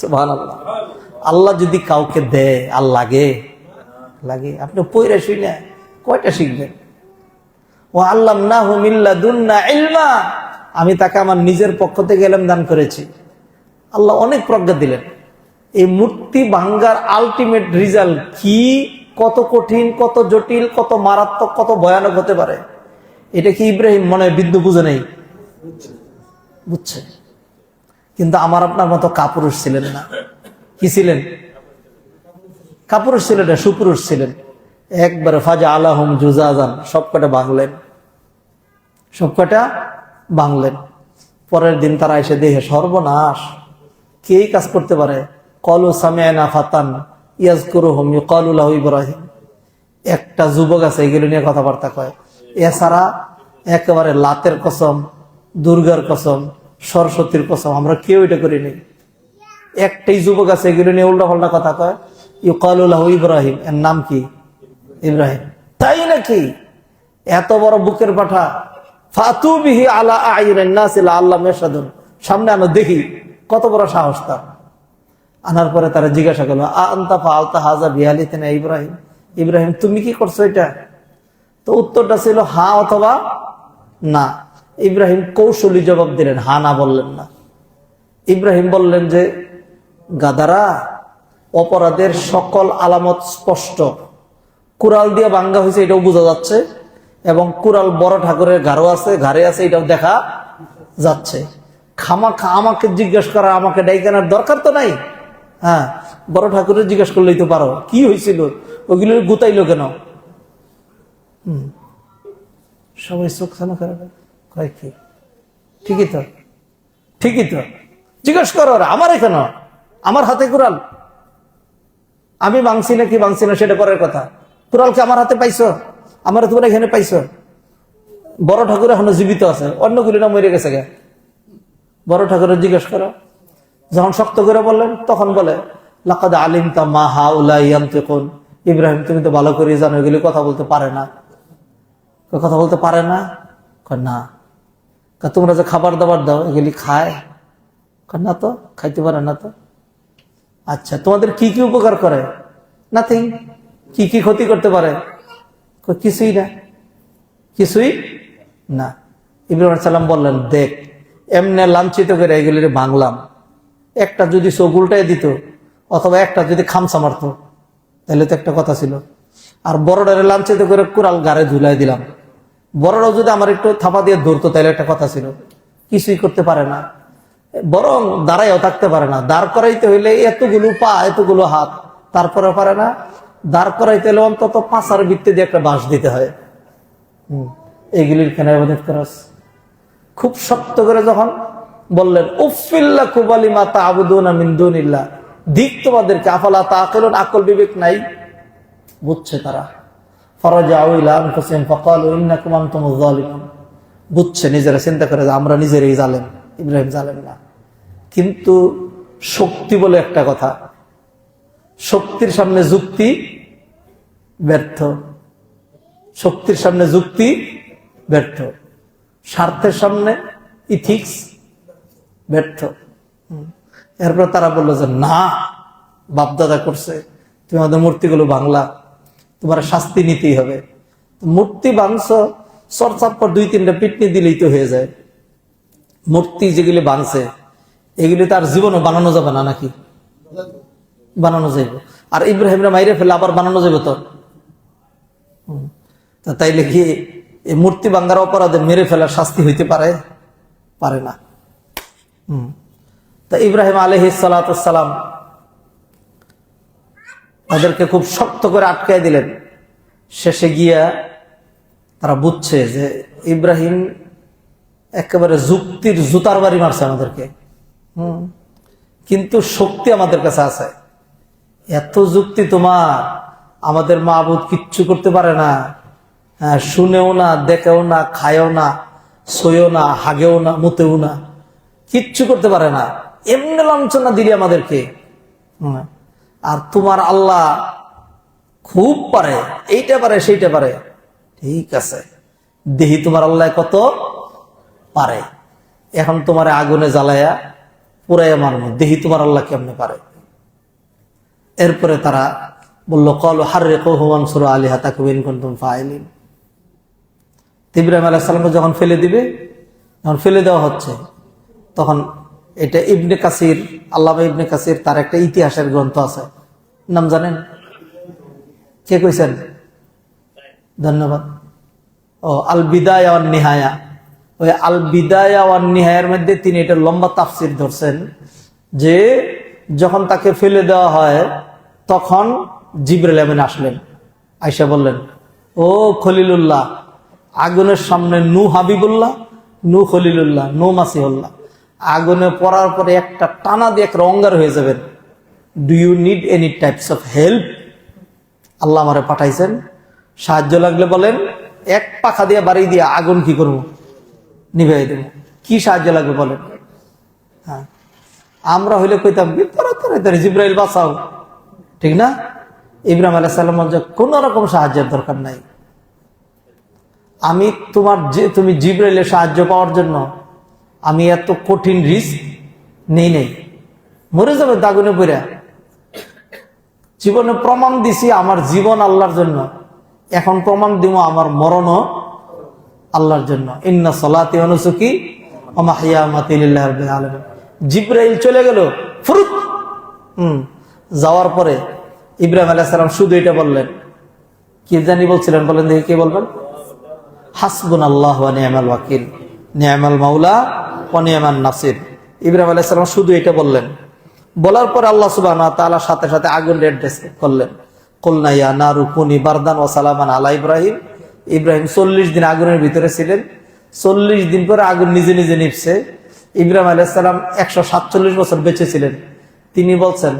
সুবহানাল্লাহ। আল্লাহ যদি কাউকে দেয় আর লাগে, আপনি পয়রা শুনে কয়টা শিখবেন? ও আল্লামনাহু মিন লাদুন্না ইলমা, আমি তাকে আমার নিজের পক্ষ থেকে ইলম দান করেছি। আল্লাহ অনেক প্রজ্ঞা দিলেন। এই মূর্তি ভাঙ্গার আলটিমেট রিজাল্ট কি, কত কঠিন, কত জটিল, কত মারাত্মক, কত ভয়ানক হতে পারে, এটা কি ইব্রাহিম মনে বিদ্যু বুঝে নেই? বুঝছে, কিন্তু আমার আপনার মতো কাপুরুষ ছিলেন না। কি ছিলেন? কাপুরুষ ছিলেন না, সুপুরুষ ছিলেন। একবারে ফাজা আলাহুম জুজাজান, সবকটা ভাঙলেন। পরের দিন তারা এসে দেখে সর্বনাশ, কে কাজ করতে পারে? কলু সামিআনা ফাতান ইয়াজকুরুহুম ইউকালু লাহু ইব্রাহিম। একটা যুবক আছে এগুলো নিয়ে কথাবার্তা কয়। এছাড়া একেবারে লাতের কসম, দুর্গার কসম, সরস্বতীর কসম, আমরা কেউ এটা করিনি। একটাই যুবক আছে এগুলো নিয়ে উল্টা পাল্টা কথা কয়, ইউকালু লাহু ইব্রাহিম, এর নাম কি? ইব্রাহিম। তাই নাকি? এত বড় বুকের পাঠা, ফাতু বিহি আলা আইয়ুনিন নাস লাআল্লাহুম ইয়াশহাদুন, সামনে আনো দেখি কত বড় সাহস তার। আনার পরে তারা জিজ্ঞাসা করলো, আ আনতা ফাআলতা হাযা বিআলিতিনা ইব্রাহিম, ইব্রাহিম তুমি কি করছো এটা? তো উত্তরটা ছিল হ্যাঁ অথবা না। ইব্রাহিম কৌশলী জবাব দিলেন, হা না বললেন না। ইব্রাহিম বললেন যে, গাদারা, অপরাধের সকল আলামত স্পষ্ট, কুড়াল দিয়ে ভাঙ্গা হয়েছে এটাও বোঝা যাচ্ছে, এবং কুড়াল বড় ঠাকুরের ঘাড়ে আছে এটাও দেখা যাচ্ছে। খামাখা আমাকে জিজ্ঞেস করা, আমাকে ডাইকানার দরকার তো নাই। হ্যাঁ, বড় ঠাকুরের জিজ্ঞেস করলেই তো পারো কি হয়েছিল, ওগুলো গুতাইলো কেন? সবাই চোখ ছানো করে কয় কি, ঠিকই তো, ঠিকই তো, জিজ্ঞেস করো আমার এখানে, আমার হাতে কুড়াল, আমি ভাঙছি না কি ভাঙছি না সেটা পরের কথা। কুড়ালকে আমার হাতে পাইছো, আমার তোমরা এখানে পাইছো। বড় ঠাকুর এখনো জীবিত আছে, অন্যগুলি না মরে গেছে গে। বড় ঠাকুরের জিজ্ঞেস করো। যখন শক্ত করে বললেন তখন বলে, লাকাদ আলিমতা মা হাউলা ইয়ানতিকুন, ইব্রাহিম তুমি তো ভালো করে জানো এগুলি কথা বলতে পারে না। কথা বলতে পারে না? না। তোমরা যে খাবার দাবার দাও এগুলি খায়? না তো, খাইতে পারে না তো। আচ্ছা, তোমাদের কি কি উপকার করে? নাথিং। কি কি ক্ষতি করতে পারে? কিছুই না, কিছুই না। ইব্রাহিম আলাইহিস সালাম বললেন, দেখ এমনে লাঞ্ছিত করে এগুলির ভাঙলাম, একটা যদি চোখ উল্টাই দিত অথবা একটা যদি খামসা মারত তাহলে তো একটা কথা ছিল। আর বড়টারে লাঞ্ছিত করে কুড়াল গাড়ে ঝুলাই দিলাম, বড়রাও যদি আমার একটু থাপা দিয়ে ধরতো তাহলে একটা কথা ছিল। কিছুই করতে পারে না, বরং দাঁড়াইও থাকতে পারে না। দাঁড় করাইতে হইলে এতগুলো পা এতগুলো হাত, তারপরে পারে না। দাঁড় করাইতে হলে অন্তত পাঁচার ভিত্তি দিয়ে একটা বাঁশ দিতে হয়। এইগুলির কেন ইবাদত করাস? খুব শক্ত করে যখন বললেন, উফিল্লা কুবালিমা তা'বুদুনা মিন দুনিল্লাহ, দিক তোমাদেরকে, আফালা তাআকিলুন, আকল বিবেক নাই? বুঝছে তারা। ফারাজাউ ইলা আনফুসিহিম ফাকালু ইন্নাকুম আনতুমুয যালিমুন, বুঝছে, নিজেরা চিন্তা করে যে আমরা নিজেরাই জালেম। ইব্রাহিম জালেম না, কিন্তু শক্তি বলে একটা কথা, শক্তির সামনে যুক্তি ব্যর্থ, শক্তির সামনে যুক্তি ব্যর্থ, স্বার্থের সামনে ইথিক্স ব্যর্থ। এরপর তারা বললো যে না, বাপদাদা করছে, তুমি আমাদের মূর্তিগুলো ভাঙলা, তোমার শাস্তি নিতেই হবে। মূর্তি ভাঙছ, চর্চার পর 2-3টা পিটনি দিলেই তো হয়ে যায়। মূর্তি যেগুলি ভাঙছে এগুলি তার জীবনও বানানো যাবে না নাকি? বানানো যাইব। আর ইব্রাহিমরা মাইরে ফেলে আবার বানানো যাবে তো। তাইলে কি এই মূর্তি ভাঙ্গার অপরাধে মেরে ফেলার শাস্তি হইতে পারে? পারে না। তা ইব্রাহিম আলাইহিস সালাতু সালাম তাদেরকে খুব শক্ত করে আটকায় দিলেন। শেষে গিয়া তারা বুঝছে যে ইব্রাহিম একেবারে যুক্তির জুতার বাড়ি মারছে আমাদেরকে। কিন্তু শক্তি আমাদের কাছে আছে। এত যুক্তি তোমার, আমাদের মাবুদ কিচ্ছু করতে পারে না। হ্যাঁ, শুনেও না, দেখেও না, খায়ও না, সইও না, হাগেও না, মুতেও না, কিচ্ছু করতে পারে না। এমনি লাঞ্ছনা দিলি আমাদেরকে। আর তোমার আল্লাহ খুব পারে, এইটা পারে সেইটা পারে। ঠিক আছে, দেখি তোমার আল্লাহ কত পারে। এখন তোমার আগুনে জ্বালায়া পুরাইয়া মারবো, দেখি তোমার আল্লাহ কেমনে পারে। এরপরে তারা বলল, কল হাররিকুহু ওয়ানসুরু আলিহাতাকুম ইন কুনতুম ফাইলিন। ইব্রাহিম আলাইহিস সালামকে যখন ফেলে দিবে, যখন ফেলে দেওয়া হচ্ছে, তখন এটা ইবনে কাসির, আল্লামা ইবনে কাসির, তার একটা ইতিহাসের গ্রন্থ আছে, নাম জানেন? কে কইছেন? ধন্যবাদ। ও আল বিদায়া ওয়ান নিহায়া। ওই আল বিদায়া ওয়ান নিহায়ার মধ্যে তিনি এটা লম্বা তাফসির ধরছেন যে যখন তাকে ফেলে দেওয়া হয় তখন জিবরাইল আমিন আসলেন, আয়েশা বললেন, ও খলিলুল্লাহ, আগুনের সামনে নূ হাবিবুল্লাহ, নূ খলিলুল্লাহ, নূ মাসিহুল্লাহ, আগুনে পড়ার পরে একটা টানা দিয়ে একটা অঙ্গার হয়ে যাবেন। Do you need any types of help? Allah আমারে পাঠাইছেন, সাহায্য লাগলে বলেন। এক পাখা দিয়ে বাড়ি দিয়ে আগুন কি করবো? নিভাই দেব। কি সাহায্য লাগবে বলেন? হ্যাঁ, আমরা হইলে কইতাম তাড়াতাড়ি জিবরাইল বাঁচাও, ঠিক না? ইব্রাহিম আলাইহিস সালাম কোন রকম সাহায্যের দরকার নাই। আমি তুমি জিবরাইলের সাহায্য পাওয়ার জন্য আমি এত কঠিন রিস্ক নেই মরে যাবে দাগুনে পড়া। জীবনে প্রমাণ দিছি আমার জীবন আল্লাহর জন্য, এখন প্রমাণ দিব আমার মরণও আল্লাহর জন্য। ইন্না সলাতি ওয়া নুসুকি ওয়া মাহইয়া ওয়া মামাতি লিল্লাহি রাব্বিল আলামিন। জিবরাইল চলে গেল ফুরুত। যাওয়ার পরে ইব্রাহিম আলাইহিস সালাম শুধু এটা বললেন, কি জানি বলছিলেন, বলেন দেখি কি বলবেন? হাসবুনাল্লাহু ওয়া নি'মাল ওয়াকিল, নি'মাল মাওলা ওয়া নি'মান নাসির। ইব্রাহিম আলাইহিস সালাম শুধু এটা বললেন। বলার পর আল্লাহ সুবহানাহু ওয়া তাআলা সাথে সাথে আগুন অ্যাড্রেস করলেন। কুলনা ইয়া নারু কুনি বারদান ওয়া সালামান আলা ইব্রাহিম। ইব্রাহিম 40 দিন আগুনের ভিতরে ছিলেন। 40 দিন পরে আগুন নিজে নিজে নিভছে। ইব্রাহিম আলাইহিস সালাম 147 বছর বেঁচে ছিলেন। তিনি বলছেন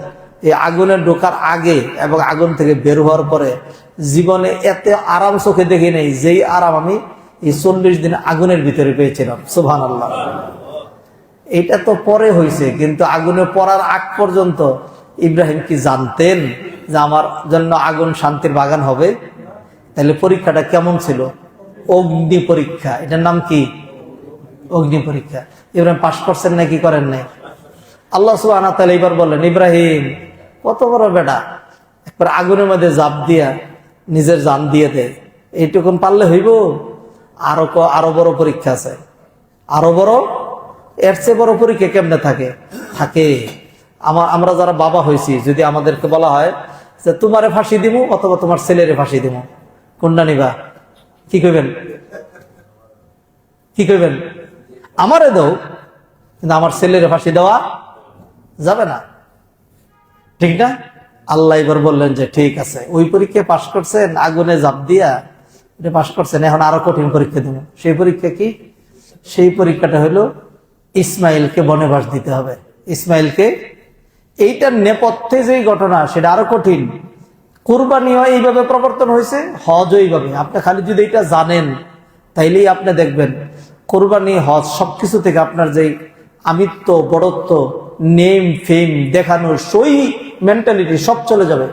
এই আগুনে ঢোকার আগে এবং আগুন থেকে বের হওয়ার পরে জীবনে এত আরাম চোখে দেখি নাই যেই আরাম আমি এই 40 দিন আগুনের ভিতরে পেয়েছিলাম। সুবহানাল্লাহ। এটা তো পরে হয়েছে, কিন্তু আগুনে পড়ার আগ পর্যন্ত ইব্রাহিম কি জানতেন যে আমার জন্য আগুন শান্তির বাগান হবে? তাহলে পরীক্ষাটা কেমন ছিল? অগ্নি পরীক্ষা। এটার নাম কি? অগ্নি পরীক্ষা। ইব্রাহিম পাস করছেন নাকি করেন নাই? আল্লাহ সুবহানাহু ওয়া তাআলা এবার বললেন, ইব্রাহিম কত বড় বেটা, একবার আগুনের মধ্যে জাপ দিয়া নিজের জান দিয়ে দেয়, এইটুকুন পারলে হইব? আরো বড় পরীক্ষা আছে, আরো বড়, এর চেয়ে বড় পরীক্ষা কেমনে থাকে? আমরা যারা বাবা হয়েছি, যদি আমাদেরকে বলা হয় যে তোমারে ফাঁসি দিব অথবা তোমার ছেলেরে ফাঁসি দিব, কোনটা নিবা? কি কইবেন? কি কইবেন? আমারে দাও, কিন্তু আমার ছেলেরে ফাঁসি দেওয়া যাবে না, ঠিক না? আল্লাহ এবার বললেন যে ঠিক আছে, ওই পরীক্ষায় পাশ করছেন, আগুনে জাপ দিয়া এটা পাশ করছেন, এখন আরো কঠিন পরীক্ষা দেব। সেই পরীক্ষা কি? সেই পরীক্ষাটা হলো ইসমাইলকে বনবাস দিতে হবে। ইসমাইলকে, এইটার নেপথ্যে যেই ঘটনা সেটা আরো কঠিন। কুরবানিও এইভাবে প্রবর্তন হয়েছে, হজও এইভাবে। আপনি খালি যদি এটা জানেন তাইলেই আপনি দেখবেন কুরবানি, হজ সবকিছু থেকে আপনার যেই আমিত্ব, বড়ত্ব, নেম, ফেম দেখানোর সই মেন্টালিটি সব চলে যাবে।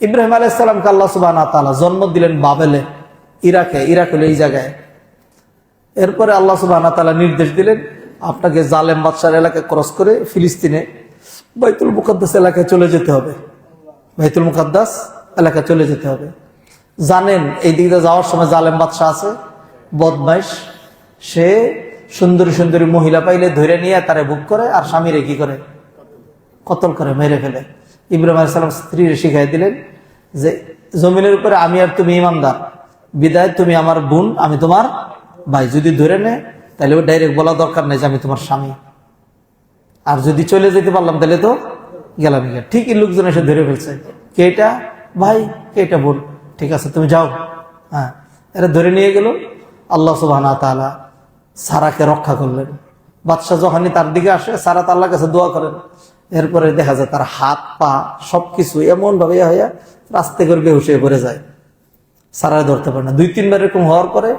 ইব্রাহিম আলাইহিস সালামকে আল্লাহ সুবহানাহু ওয়া তাআলা জন্ম দিলেন বাবেলে, ইরাক হলো এই জায়গায়। এরপরে আল্লাহ সুবহানাহু ওয়া তাআলা নির্দেশ দিলেন, আপনাকে জালেম বাদশার এলাকায় ক্রস করে ফিলিস্তিনে বাইতুল মুকাদ্দাস এলাকায় চলে যেতে হবে। বাইতুল মুকাদ্দাস এলাকায় চলে যেতে হবে। জানেন এই দিকে যাওয়ার সময় জালেম বাদশা আছে, বদমাইশ। সে সুন্দরী সুন্দরী মহিলা পাইলে ধরে নিয়ে তারে বুক করে, আর স্বামীরে কি করে? কতল করে, মেরে ফেলে। ইব্রাহিম আলাইহিস সালাম স্ত্রীরে শিখাই দিলেন যে জমিনের উপরে আমি আর তুমি ইমানদার, বিদায় তুমি আমার বোন, আমি তোমার ভাই। যদি ধরে নেয় তাহলে ও ডাইরেক্ট বলা দরকার নেই যে আমি তোমার স্বামী। আর যদি চলে যেতে পারলাম তাহলে তো গেলাম। ঠিকই লোকজন এসে ধরে ফেলছে, কে এটা ভাই, কে এটা বোন, ঠিক আছে তুমি যাও। হ্যাঁ, এরা ধরে নিয়ে গেল। আল্লাহ সুবহানাহু ওয়া তাআলা সারাকে রক্ষা করলেন। বাদশা যখনই তার দিকে আসে, সারা তো আল্লাহর কাছে দোয়া করেন। এরপরে দেখা যায় তার হাত পা সবকিছু এমন ভাবে হইয়া রাস্তে করে বেহুশ হয়ে পড়ে যায়, সারায় ধরতে পারে না। 2-3 বার এরকম হওয়ার পরে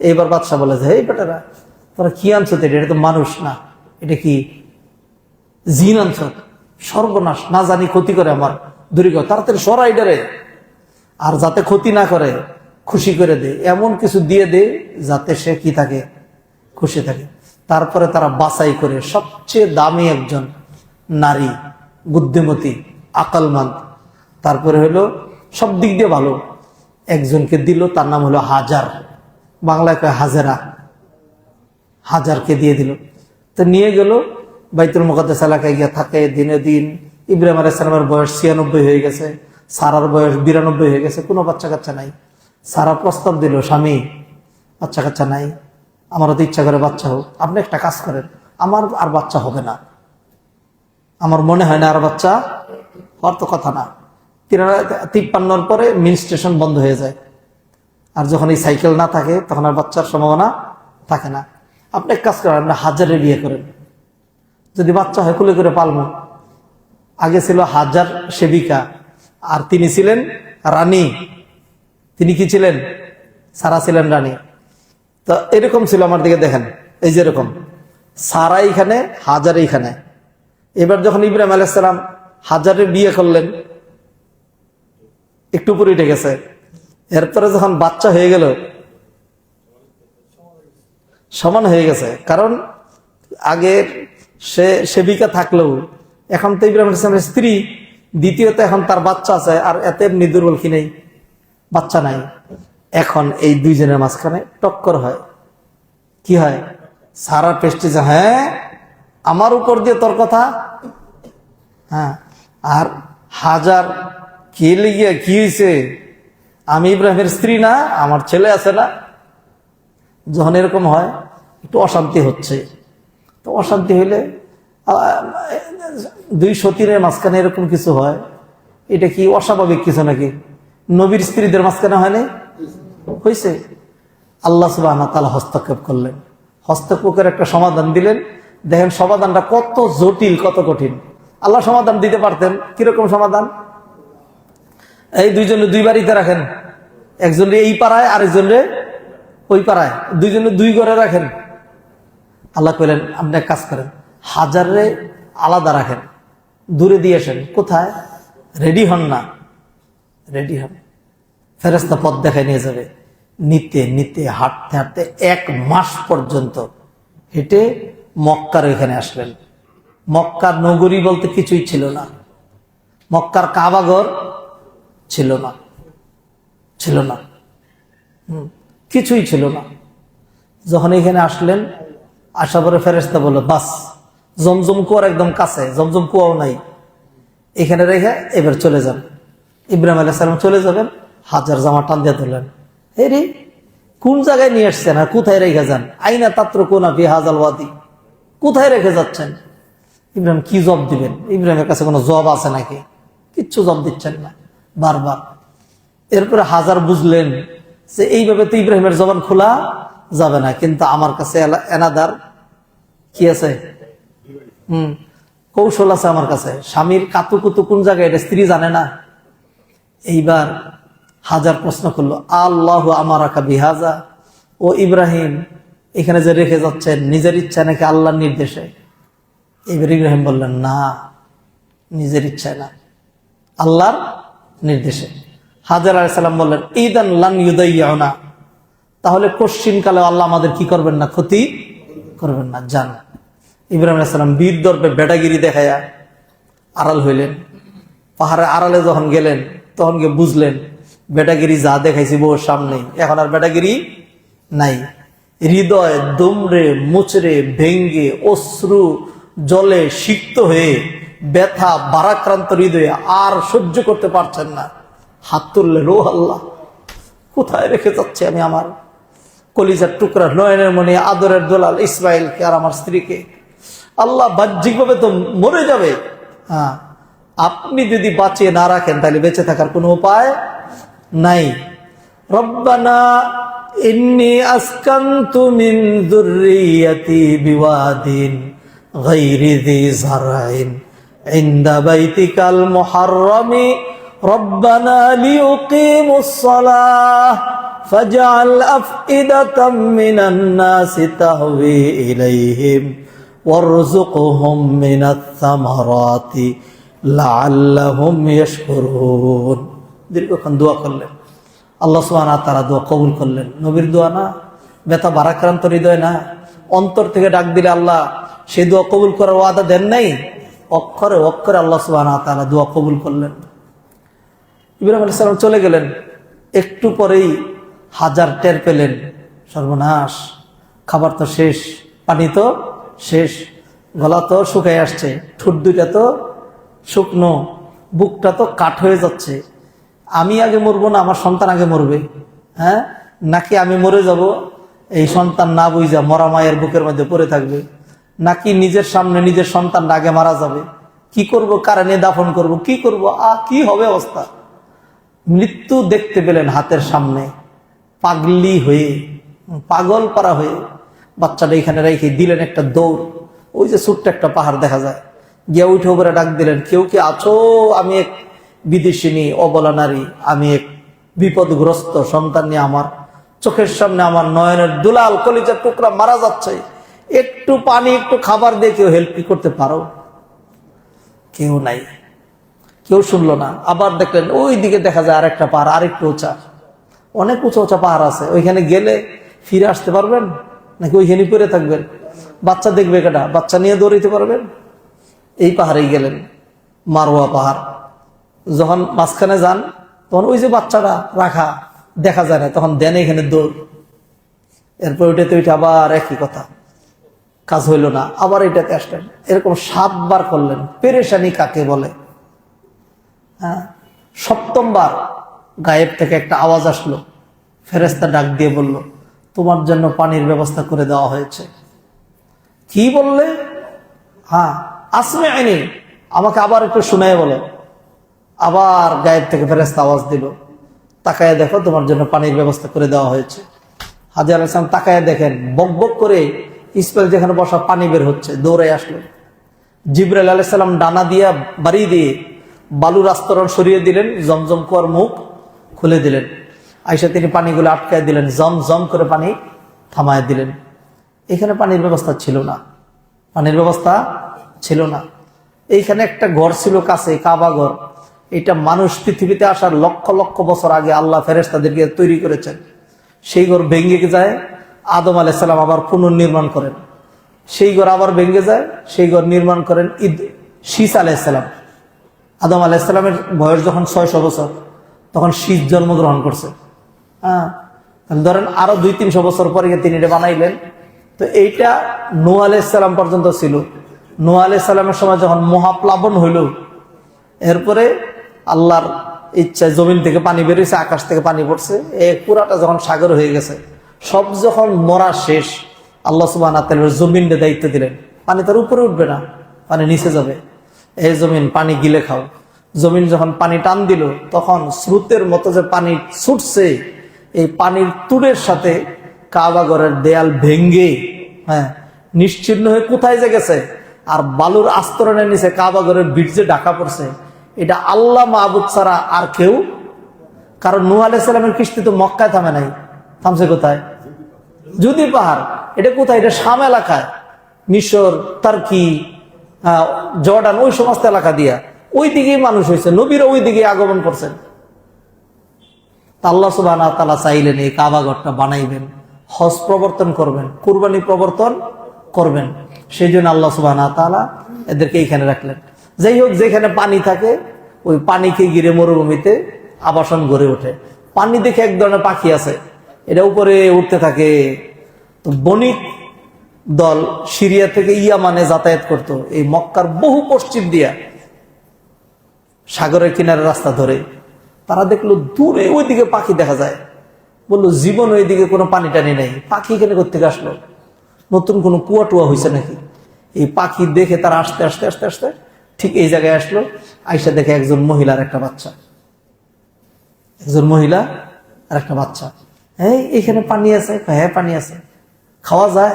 এইবার বাদশা বলে যে, এই বেটারা তোরা কি আনছো? এটা তো মানুষ না, এটা কি জিন আনছ? সর্বনাশ, না জানি ক্ষতি করে আমার, দূরে কর, তাড়াতাড়ি সরাই ডরে। আর যাতে ক্ষতি না করে খুশি করে দে, এমন কিছু দিয়ে দে যাতে সে কি থাকে, খুশি থাকে। তারপরে তারা বাছাই করে সবচেয়ে দামি একজন নারী, বুদ্ধিমতী, আকলমান, তারপরে হলো সব দিক দিয়ে ভালো একজনকে দিল। তার নাম হলো হাজার, বাংলায় কয় হাজেরা। হাজারকে দিয়ে দিল। তো নিয়ে গেল বাইতুল মুকাদ্দাস এলাকায় গিয়ে থাকে দিনে দিন। ইব্রাহিম আলাইহিস সালামের বয়স 96 হয়ে গেছে, সারার বয়স 92 হয়ে গেছে, কোনো বাচ্চা কাচ্চা নাই। সারা প্রস্তাব দিল, স্বামী বাচ্চা কাচ্চা নাই, আমারও তো ইচ্ছা করে বাচ্চা হোক, আপনি একটা কাজ করেন, আমার আর বাচ্চা হবে না, আমার মনে হয় না আর বাচ্চা হওয়ার তো কথা না। 53 পরে মিল স্টেশন বন্ধ হয়ে যায়, আর যখন এই সাইকেল না থাকে তখন আর বাচ্চার সম্ভাবনা থাকে না। আপনি এক কাজ করেন, আপনি হাজারে বিয়ে করেন, যদি বাচ্চা হয় কুলে করে পালবো। আগে ছিল হাজার সেবিকা, আর তিনি ছিলেন রানী। তিনি কি ছিলেন? সারা ছিলেন রানী। তো এরকম ছিল, আমার দিকে দেখেন, এই যে এরকম সারা এইখানে, হাজার এইখানে। এবার যখন ইব্রাহিম আলাইহিস সালাম হাজারে বিয়ে করলেন, একটু উপরে উঠে গেছে। এরপরে যখন বাচ্চা হয়ে গেল, সমান হয়ে গেছে। কারণ আগের সে সেবিকা থাকলেও এখন তো ইব্রাহিম আলাইহিস সালামের স্ত্রী, দ্বিতীয়ত এখন তার বাচ্চা আছে, আর এত এমনি দুর্বল কি নেই, বাচ্চা নাই। এখন এই দুইজনের মাঝখানে টক্কর হয়, কি হয়, সারা পেস্টিজ, হ্যাঁ আমার উপর দিয়ে তোর কথা, হ্যাঁ আর হাজার কে লিগিয়া কি হয়েছে, আমি ইব্রাহিমের স্ত্রী না, আমার ছেলে আছে না। যখন এরকম হয় একটু অশান্তি হচ্ছে, তো অশান্তি হইলে দুই সতীনের মাঝখানে এরকম কিছু হয়, এটা কি অস্বাভাবিক কিছু নাকি? নবীর স্ত্রীদের মাঝখানে হয়নি, হয়েছে। আল্লাহ সুবহানাহু ওয়া তাআলা হস্তক্ষেপ করলেন, হস্তক্ষেপের একটা সমাধান দিলেন। দেখেন সমাধানটা কত জটিল, কত কঠিন। আল্লাহ সমাধান দিতে পারতেন, কিরকম সমাধান? এই দুইজনে দুই বাড়িতে রাখেন, একজনে এই পাড়ায় আরেকজনে ওই পাড়ায়, দুইজনে দুই ঘরে রাখেন। আল্লাহ কইলেন আপনি এক কাজ করেন, হাজারে আলাদা রাখেন, দূরে দিয়ে আসেন। কোথায়? রেডি হন না, রেডি হন, ফেরেশতা পথ দেখায় নিয়ে যাবে। নিতে নিতে হাঁটতে হাঁটতে 1 মাস পর্যন্ত হেঁটে মক্কার এখানে আসলেন। মক্কার নগরী বলতে কিছুই ছিল না, মক্কার কাবাঘর ছিল না, ছিল না, কিছুই ছিল না। যখন এখানে আসলেন, আসার পরে ফেরেশতা বলল বাস, জমজম কুয়ার একদম কাছে, জমজম কুয়াও নাই, এখানে রেখে এবার চলে যান। ইব্রাহিম আলাইহিস সালাম চলে যাবেন, হাজার জামা টান দিয়ে ধরলেন, এই রে কোন জায়গায় নিয়ে আসছেন আর কোথায় রেখে যান? আইনা তাত্রুকুনা ফি হাযাল ওয়াদি, কোথায় রেখে যাচ্ছেন? ইব্রাহিম কি জবাব দিবেন? ইব্রাহিমের কাছে কোনো জবাব আছে নাকি? কিচ্ছু জবাব দিচ্ছেন না, বারবার। এরপরে হাজার বুঝলেন যে এইভাবে তো ইব্রাহিমের জবান খোলা যাবে না, কিন্তু আমার কাছে এনাদার কি আছে, কৌশল আছে আমার কাছে। স্বামীর কাতুকুতু কোন জায়গায় এটা স্ত্রী জানে না। এইবার হাজার প্রশ্ন করলো, আল্লাহু আমারাকা বিহাজা, ও ইব্রাহিম এখানে যে রেখে যাচ্ছেন নিজের ইচ্ছা নাকি আল্লাহর নির্দেশে? এবার ইব্রাহিম বললেন না, নিজের ইচ্ছায় না, আল্লাহর নির্দেশে। হাজার আলাইহিস সালাম বললেন ইদান লান ইউদাইয়ানা, তাহলে কোশ্চিন কালে আল্লাহ আমাদের কি করবেন না, ক্ষতি করবেন না, জান। ইব্রাহিম আলাইহিস সালাম বীর দর্পে বেটাগিরি দেখায়া আড়াল হইলেন। পাহাড়ে আড়ালে যখন গেলেন তখন গিয়ে বুঝলেন বেটাগিরি যা দেখাইছি বউর সামনে, এখন আর বেটাগিরি নাই। হৃদয় দুমড়ে মুচড়ে ভেঙ্গে অশ্রু জলে সিক্ত হয়ে ব্যথা বারাক্রান্ত হৃদয়ে আর সহ্য করতে পারছেন না। হাত তুললেন, ও আল্লাহ কোথায় রেখে যাচ্ছে আমি আমার কলিজার টুকরা নয়নের মণি আদরের দোলাল ইসমাইলকে আর আমার স্ত্রীকে? আল্লাহ বাহ্যিকভাবে তো মরে যাবে, হ্যাঁ আপনি যদি বাঁচিয়ে না রাখেন তাহলে বেঁচে থাকার কোনো উপায় নাই। রব্বানা ইন্নী আসকানতু মিন যুররিয়াতি বিওয়াদিন গায়রি যি যারইন ইনদা বাইতিকাল মুহাররামি রব্বানা লিয়ুকিমুস সালাহ ফাজআল আফইদাতাম মিনান নাসি তাহওয়ি ইলাইহিম ওয়ারযুকহুম মিনাত সামারাতি লাআল্লাহুম ইয়াশকুরুন। দীর্ঘক্ষণ দোয়া করলেন, আল্লাহ সুবহানাহু ওয়া তাআলা দোয়া কবুল করলেন। নবীর দোয়া না, ব্যথা ভারাক্রান্ত হৃদয় না, অন্তর থেকে ডাক দিলে আল্লাহ সেই দোয়া কবুল করার ওয়াদা দেন নাই? অক্ষরে অক্ষরে আল্লাহ সুবহানাহু ওয়া তাআলা দোয়া কবুল করলেন। ইব্রাহিম আলাইহিস সালাম চলে গেলেন, একটু পরেই হাজার টের পেলেন সর্বনাশ, খাবার তো শেষ, পানি তো শেষ, গলা তো শুকায় আসছে, ঠোঁট দুইটা তো শুকনো, বুকটা তো কাঠ হয়ে যাচ্ছে। আমি আগে মরবো না আমার সন্তান আগে মরবে? হ্যাঁ, নাকি আমি মরে যাব এই সন্তান না বুঝা মরা মায়ের বুকের মধ্যে পড়ে থাকবে, নাকি নিজের সামনে নিজের সন্তান আগে মারা যাবে? কি করব, কারণে দাফন করব, কি করব, কি হবে অবস্থা? মৃত্যু দেখতে পেলেন হাতের সামনে, পাগলি হয়ে পাগল পারা হয়ে বাচ্চাটা এখানে রেখে দিলেন একটা দৌড়। ওই যে ছোট্ট একটা পাহাড় দেখা যায়, গিয়া উঠে উপরে ডাক দিলেন, কেউ কি আছো? আমি এক বিদেশিনী অবলা নারী, আমি এক বিপদগ্রস্ত সন্তান নিয়ে আমার চোখের সামনে আমার নয়নের দুলাল কলিজার টুকরা মারা যাচ্ছে, একটু পানি একটু খাবার দিয়ে কেউ হেল্প করতে পারো? কেউ নাই, কেউ শুনলো না। আবার দেখলেন ওই দিকে দেখা যায় আরেকটা পাহাড়, আরেকটু উঁচা, অনেক উঁচা উঁচা পাহাড় আছে, ওইখানে গেলে ফিরে আসতে পারবেন? নাকি ওইখানে পড়ে থাকবেন? বাচ্চা দেখবে কেটা? বাচ্চা নিয়ে দৌড়াইতে পারবেন? এই পাহাড়েই গেলেন, মারোয়া পাহাড়। যখন মাঝখানে যান তখন ওই যে বাচ্চাটা রাখা দেখা যায় না, তখন দেন এখানে দৌড়। এরপর ওইটাতে ওইটা আবার একই কথা, কাজ হইল না, আবার এটাতে আসলেন। এরকম 7 বার করলেন। পেরেশানি কাকে বলে? হ্যাঁ, 7ম বার গায়েব থেকে একটা আওয়াজ আসলো। ফেরেশতা ডাক দিয়ে বলল, তোমার জন্য পানির ব্যবস্থা করে দেওয়া হয়েছে। কি বললে? হ্যাঁ, আসমে আইনি, আমাকে আবার একটু শুনায় বলো। আবার গায়েব থেকে ফেরেশতা আওয়াজ দিল, তাকায় দেখো, তোমার জন্য পানির ব্যবস্থা করে দেওয়া হয়েছে। হাজী আলাইহিস সালাম তাকায় দেখেন, বক বক করে ইসমাইল যেখানে বসা পানি বের হচ্ছে। দৌড়ে আসলো। জিবরাইল আলাইহিস সালাম ডানা দিয়া বাড়ি দিয়ে বালুর আস্তরণ সরিয়ে দিলেন, জমজম কুয়ার মুখ খুলে দিলেন। আয়েশা তিনি পানিগুলো আটকায় দিলেন, জম জম করে পানি থামায় দিলেন। এখানে পানির ব্যবস্থা ছিল না, পানির ব্যবস্থা ছিল না। এইখানে একটা ঘর ছিল কাছে, কাবা ঘর। এটা মানুষ পৃথিবীতে আসার লক্ষ লক্ষ বছর আগে আল্লাহ ফেরেশতাদেরকে তৈরি করেছেন। সেই ঘর ভেঙে যায়, আদম আলাইহিস সালাম আবার পুনর্নির্মাণ করেন। সেই ঘর আবার ভেঙে যায়, সেই ঘর নির্মাণ করেন শীস আলাইহিস সালাম। আদম আলাইহিস সালামের বয়স যখন 600 বছর, তখন শীস জন্মগ্রহণ করছে। হ্যাঁ, ধরেন আরো 200-300 বছর পরে তিনি এটা বানাইলেন। তো এইটা নূহ আলাইহিস সালাম পর্যন্ত ছিল। নূহ আলাইহিস সালামের সময় যখন মহাপ্লাবন হইল, এরপরে আল্লাহর ইচ্ছায় জমিন থেকে পানি বেরিয়েছে, আকাশ থেকে পানি পড়ছে। পুরাটা যখন সাগর হয়ে গেছে, সব যখন মরা শেষ, আল্লাহ সুবহানাহু ওয়া তাআলা জমিনের দায়িত্ব দিলেন। পানি তার উপরে উঠবে না, পানি নিচে যাবে। এই জমিন পানি গিলে খাও। জমিন যখন পানি টান দিল, তখন স্রোতের মতো যে পানি ছুটছে, এই পানির তুড়ের সাথে কাবা ঘরের দেয়াল ভেঙ্গে নিশ্চিহ্ন হয়ে কোথায় যে গেছে। আর বালুর আস্তরণের নিচে কাবা ঘরের বীর্যে ঢাকা পড়ছে। এটা আল্লাহ মাহবুদ ছাড়া আর কেউ। কারণ নূহ আলাইহিস সালামের কিস্তি তো মক্কায় থামে নাই, থামছে কোথায়? জুদি পাহাড়। এটা কোথায়? এটা শাম এলাকায়, মিশর, তার্কি, জর্ডান, ওই সমস্ত এলাকা দিয়া ওই দিকেই মানুষ হয়েছে। নবীরা ওই দিকে আগমন করছেন। আল্লাহ সুবহানাহু ওয়া তাআলা চাইলেন এই কাবা ঘরটা বানাইবেন, হজ প্রবর্তন করবেন, কুরবানি প্রবর্তন করবেন। সেই জন্য আল্লাহ সুবহানাহু ওয়া তাআলা এদেরকে এইখানে রাখলেন। যাই হোক, যেখানে পানি থাকে ওই পানিকে ঘিরে মরুভূমিতে আবাসন গড়ে ওঠে। পানি দেখে এক ধরনের পাখি আছে, এটা উপরে উঠতে থাকে। তো বণিক দল সিরিয়া থেকে ইয়ামানে যাতায়াত করত, এই মক্কার বহু পশ্চিম দিয়া সাগরের কিনারে রাস্তা ধরে। তারা দেখলো দূরে ওইদিকে পাখি দেখা যায়। বললো, জীবন ওইদিকে কোনো পানি টানি নেই, পাখি এখানে কোত্থেকে আসলো? নতুন কোনো কুয়া টুয়া হয়েছে নাকি? এই পাখি দেখে তারা আস্তে আস্তে আস্তে আস্তে ঠিক এই জায়গায় আসলো। আইসা দেখে একজন মহিলার একটা বাচ্চা, একজন মহিলা আর একটা বাচ্চা। এইখানে পানি আছে? হ্যাঁ, পানি আছে। খাওয়া যায়?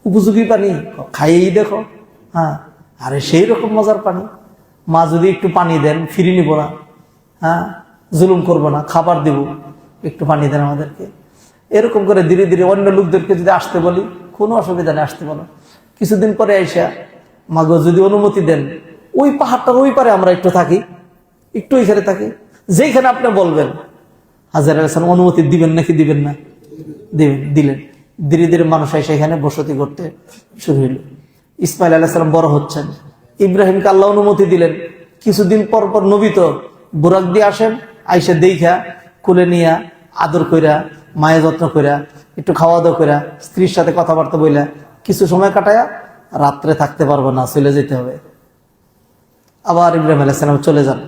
উপযোগী পানি? খাইয়েই দেখো। হ্যাঁ, আরে সেই রকম মজার পানি। মা যদি একটু পানি দেন, ফিরি নিব না। হ্যাঁ, জুলুম করবো না, খাবার দিব, একটু পানি দেন আমাদেরকে। এরকম করে ধীরে ধীরে অন্য লোকদেরকে যদি আসতে বলি, কোনো অসুবিধা নেই, আসতে বলো। কিছুদিন পরে আইসা, মাগো যদি অনুমতি দেন, ওই পাহাড়টার ওই পারে আমরা একটু থাকি, একটু ওইখানে থাকি, যেখানে আপনি বলবেন। হাজী আলাইহিস সালাম অনুমতি দিবেন নাকি দিবেন না? দিবেন, দিলেন। ধীরে ধীরে মানুষ এসে এখানে বসতি করতে শুরু হইল। ইসমাইল আলাইহিস সালাম বড় হচ্ছেন। ইব্রাহিমকে আল্লাহ অনুমতি দিলেন। কিছুদিন পর পর নবী তো বুরাক দিয়ে আসেন, আইসা দেখা কুলে নিয়া আদর কইরা, মায়ের যত্ন কইরা, একটু খাওয়া দাওয়া কইরা, স্ত্রীর সাথে কথাবার্তা বইলা কিছু সময় কাটায়া রাত্রে থাকতে পারবো না, চলে যেতে হবে। আবার ইব্রাহিম আলাইহিস সালাম চলে যান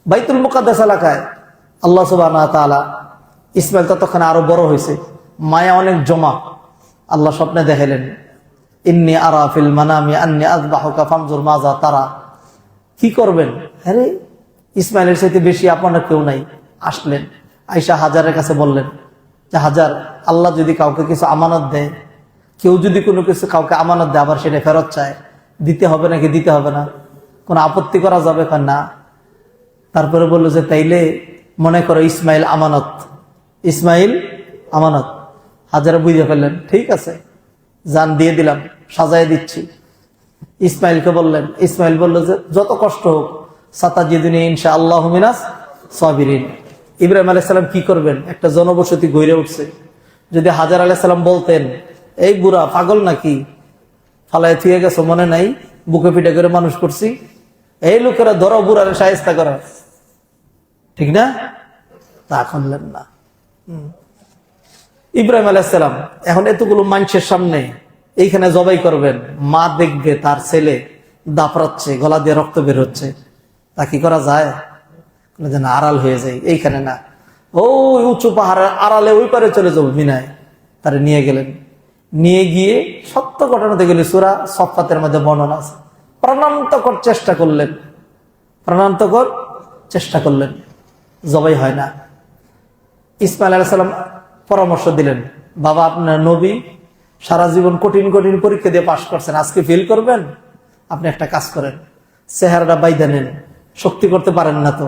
বাইতুল মুকাদ্দাস এলাকায়। আল্লাহ সুবহানাহু ওয়া তাআলা, ইসমাইল ততক্ষণে আরো বড় হয়েছে, মায়া অনেক জমা। আল্লাহ স্বপ্নে দেখাইলেন, ইন্নী আরা ফিল মানামি আন্নী আযবাহুকা ফানজুর মাযা তারা। কি করবেন? আরে ইসমাইলের সাথে বেশি আপনার কেউ নাই। আসলেন, আয়েশা হাজারের কাছে বললেন যে, হাজার, আল্লাহ যদি কাউকে কিছু আমানত দেয়, কেউ যদি কোনো কিছু কাউকে আমানত দেয়, আবার সেটা ফেরত চায়, দিতে হবে নাকি দিতে হবে না? কোনো আপত্তি করা যাবে না? তারপরে বললো যে, তাইলে মনে করো ইসমাইল আমানত, ইসমাইল আমানত। হাজারা বুঝে ফেললেন, ঠিক আছে, জান দিয়ে দিলাম, সাজায় দিচ্ছি। ইসমাইলকে বললেন, ইসমাইল বলল যে, যত কষ্ট হোক, সাতাজিদুনি ইনশাআল্লাহু মিনাস সাবিরিন। ইব্রাহিম আলাইহিস সালাম কি করবেন? একটা জনবসতি গড়ে উঠছে। যদি হাজার আলাইহিস সালাম বলতেন এই বুড়া পাগল নাকি, ফালায় থুয়ে গেছো মনে নাই, বুকে পিঠে করে মানুষ করছি। এই লোকেরা ধরো বুড়ারে শায়েস্তা করা, ঠিক না? তা করলেন না। ইব্রাহিম আলাইহিসসালাম এখন এতগুলো মানুষের সামনে এইখানে জবাই করবেন, মা দেখবে তার ছেলে দাপড়াচ্ছে, গলা দিয়ে রক্ত বের হচ্ছে, তা কি করা যায়? যেন আড়াল হয়ে যায়, এইখানে না, ওই উঁচু পাহাড়ের আড়ালে ওই পারে চলে যাবো মিনায়। তারা নিয়ে গেলেন, নিয়ে গিয়ে সত্য ঘটনাতে গেলে সূরা সফফাতের মধ্যে বর্ণনা আছে, প্রাণান্তকর চেষ্টা করলেন, প্রাণান্তকর চেষ্টা করলেন, জবাই হয় না। ইসমাইল আলাইহিস সালাম পরামর্শ দিলেন, বাবা আপনার নবী, সারা জীবন কঠিন কঠিন পরীক্ষা দিয়ে পাশ করছেন, আজকে ফেল করবেন? আপনি একটা কাজ করেন, চেহারাটা বাইদা নেন, শক্তি করতে পারেন না তো,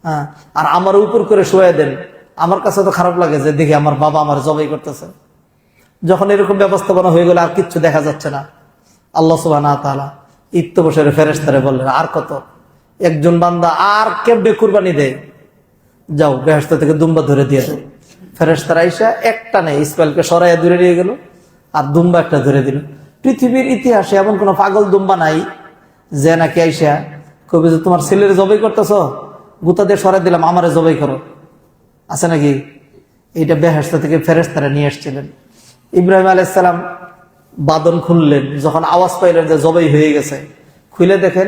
হ্যাঁ, আর আমার উপর করে শোয়া দেন, আমার কাছে তো খারাপ লাগে যে দেখি আমার বাবা আমার জবাই করতেছে। যখন এরকম ব্যবস্থাপনা হয়ে গেল, আর কিচ্ছু দেখা যাচ্ছে না, আল্লাহ সুবহানাহু ওয়া তাআলা ইত্যবসরে ফেরেশতারে বললেন, আর কত, একজন বান্দা আর কেমনে কুরবানি দেয়, যাও বেহেশত থেকে দুম্বা ধরে দিয়ে দাও। ফেরেশতারা আইসা একটা নেই ইসমাইলকে সরাইয়া দূরে নিয়ে গেল, আর দুম্বা একটা ধরে দিল। পৃথিবীর ইতিহাসে এমন কোন পাগল দুম্বা নাই যে নাকি আইসা কবি যে তোমার ছেলের জবাই করতেছ, গুতা দিয়ে সরাই দিলাম, আমারে জবাই করো, আছে নাকি? এইটা বেহেশত থেকে ফেরেশতারা নিয়ে এসেছিলেন। ইব্রাহিম আলাইহিস সালাম বাদন খুললেন, যখন আওয়াজ পাইলেন যে জবাই হয়ে গেছে, খুলে দেখেন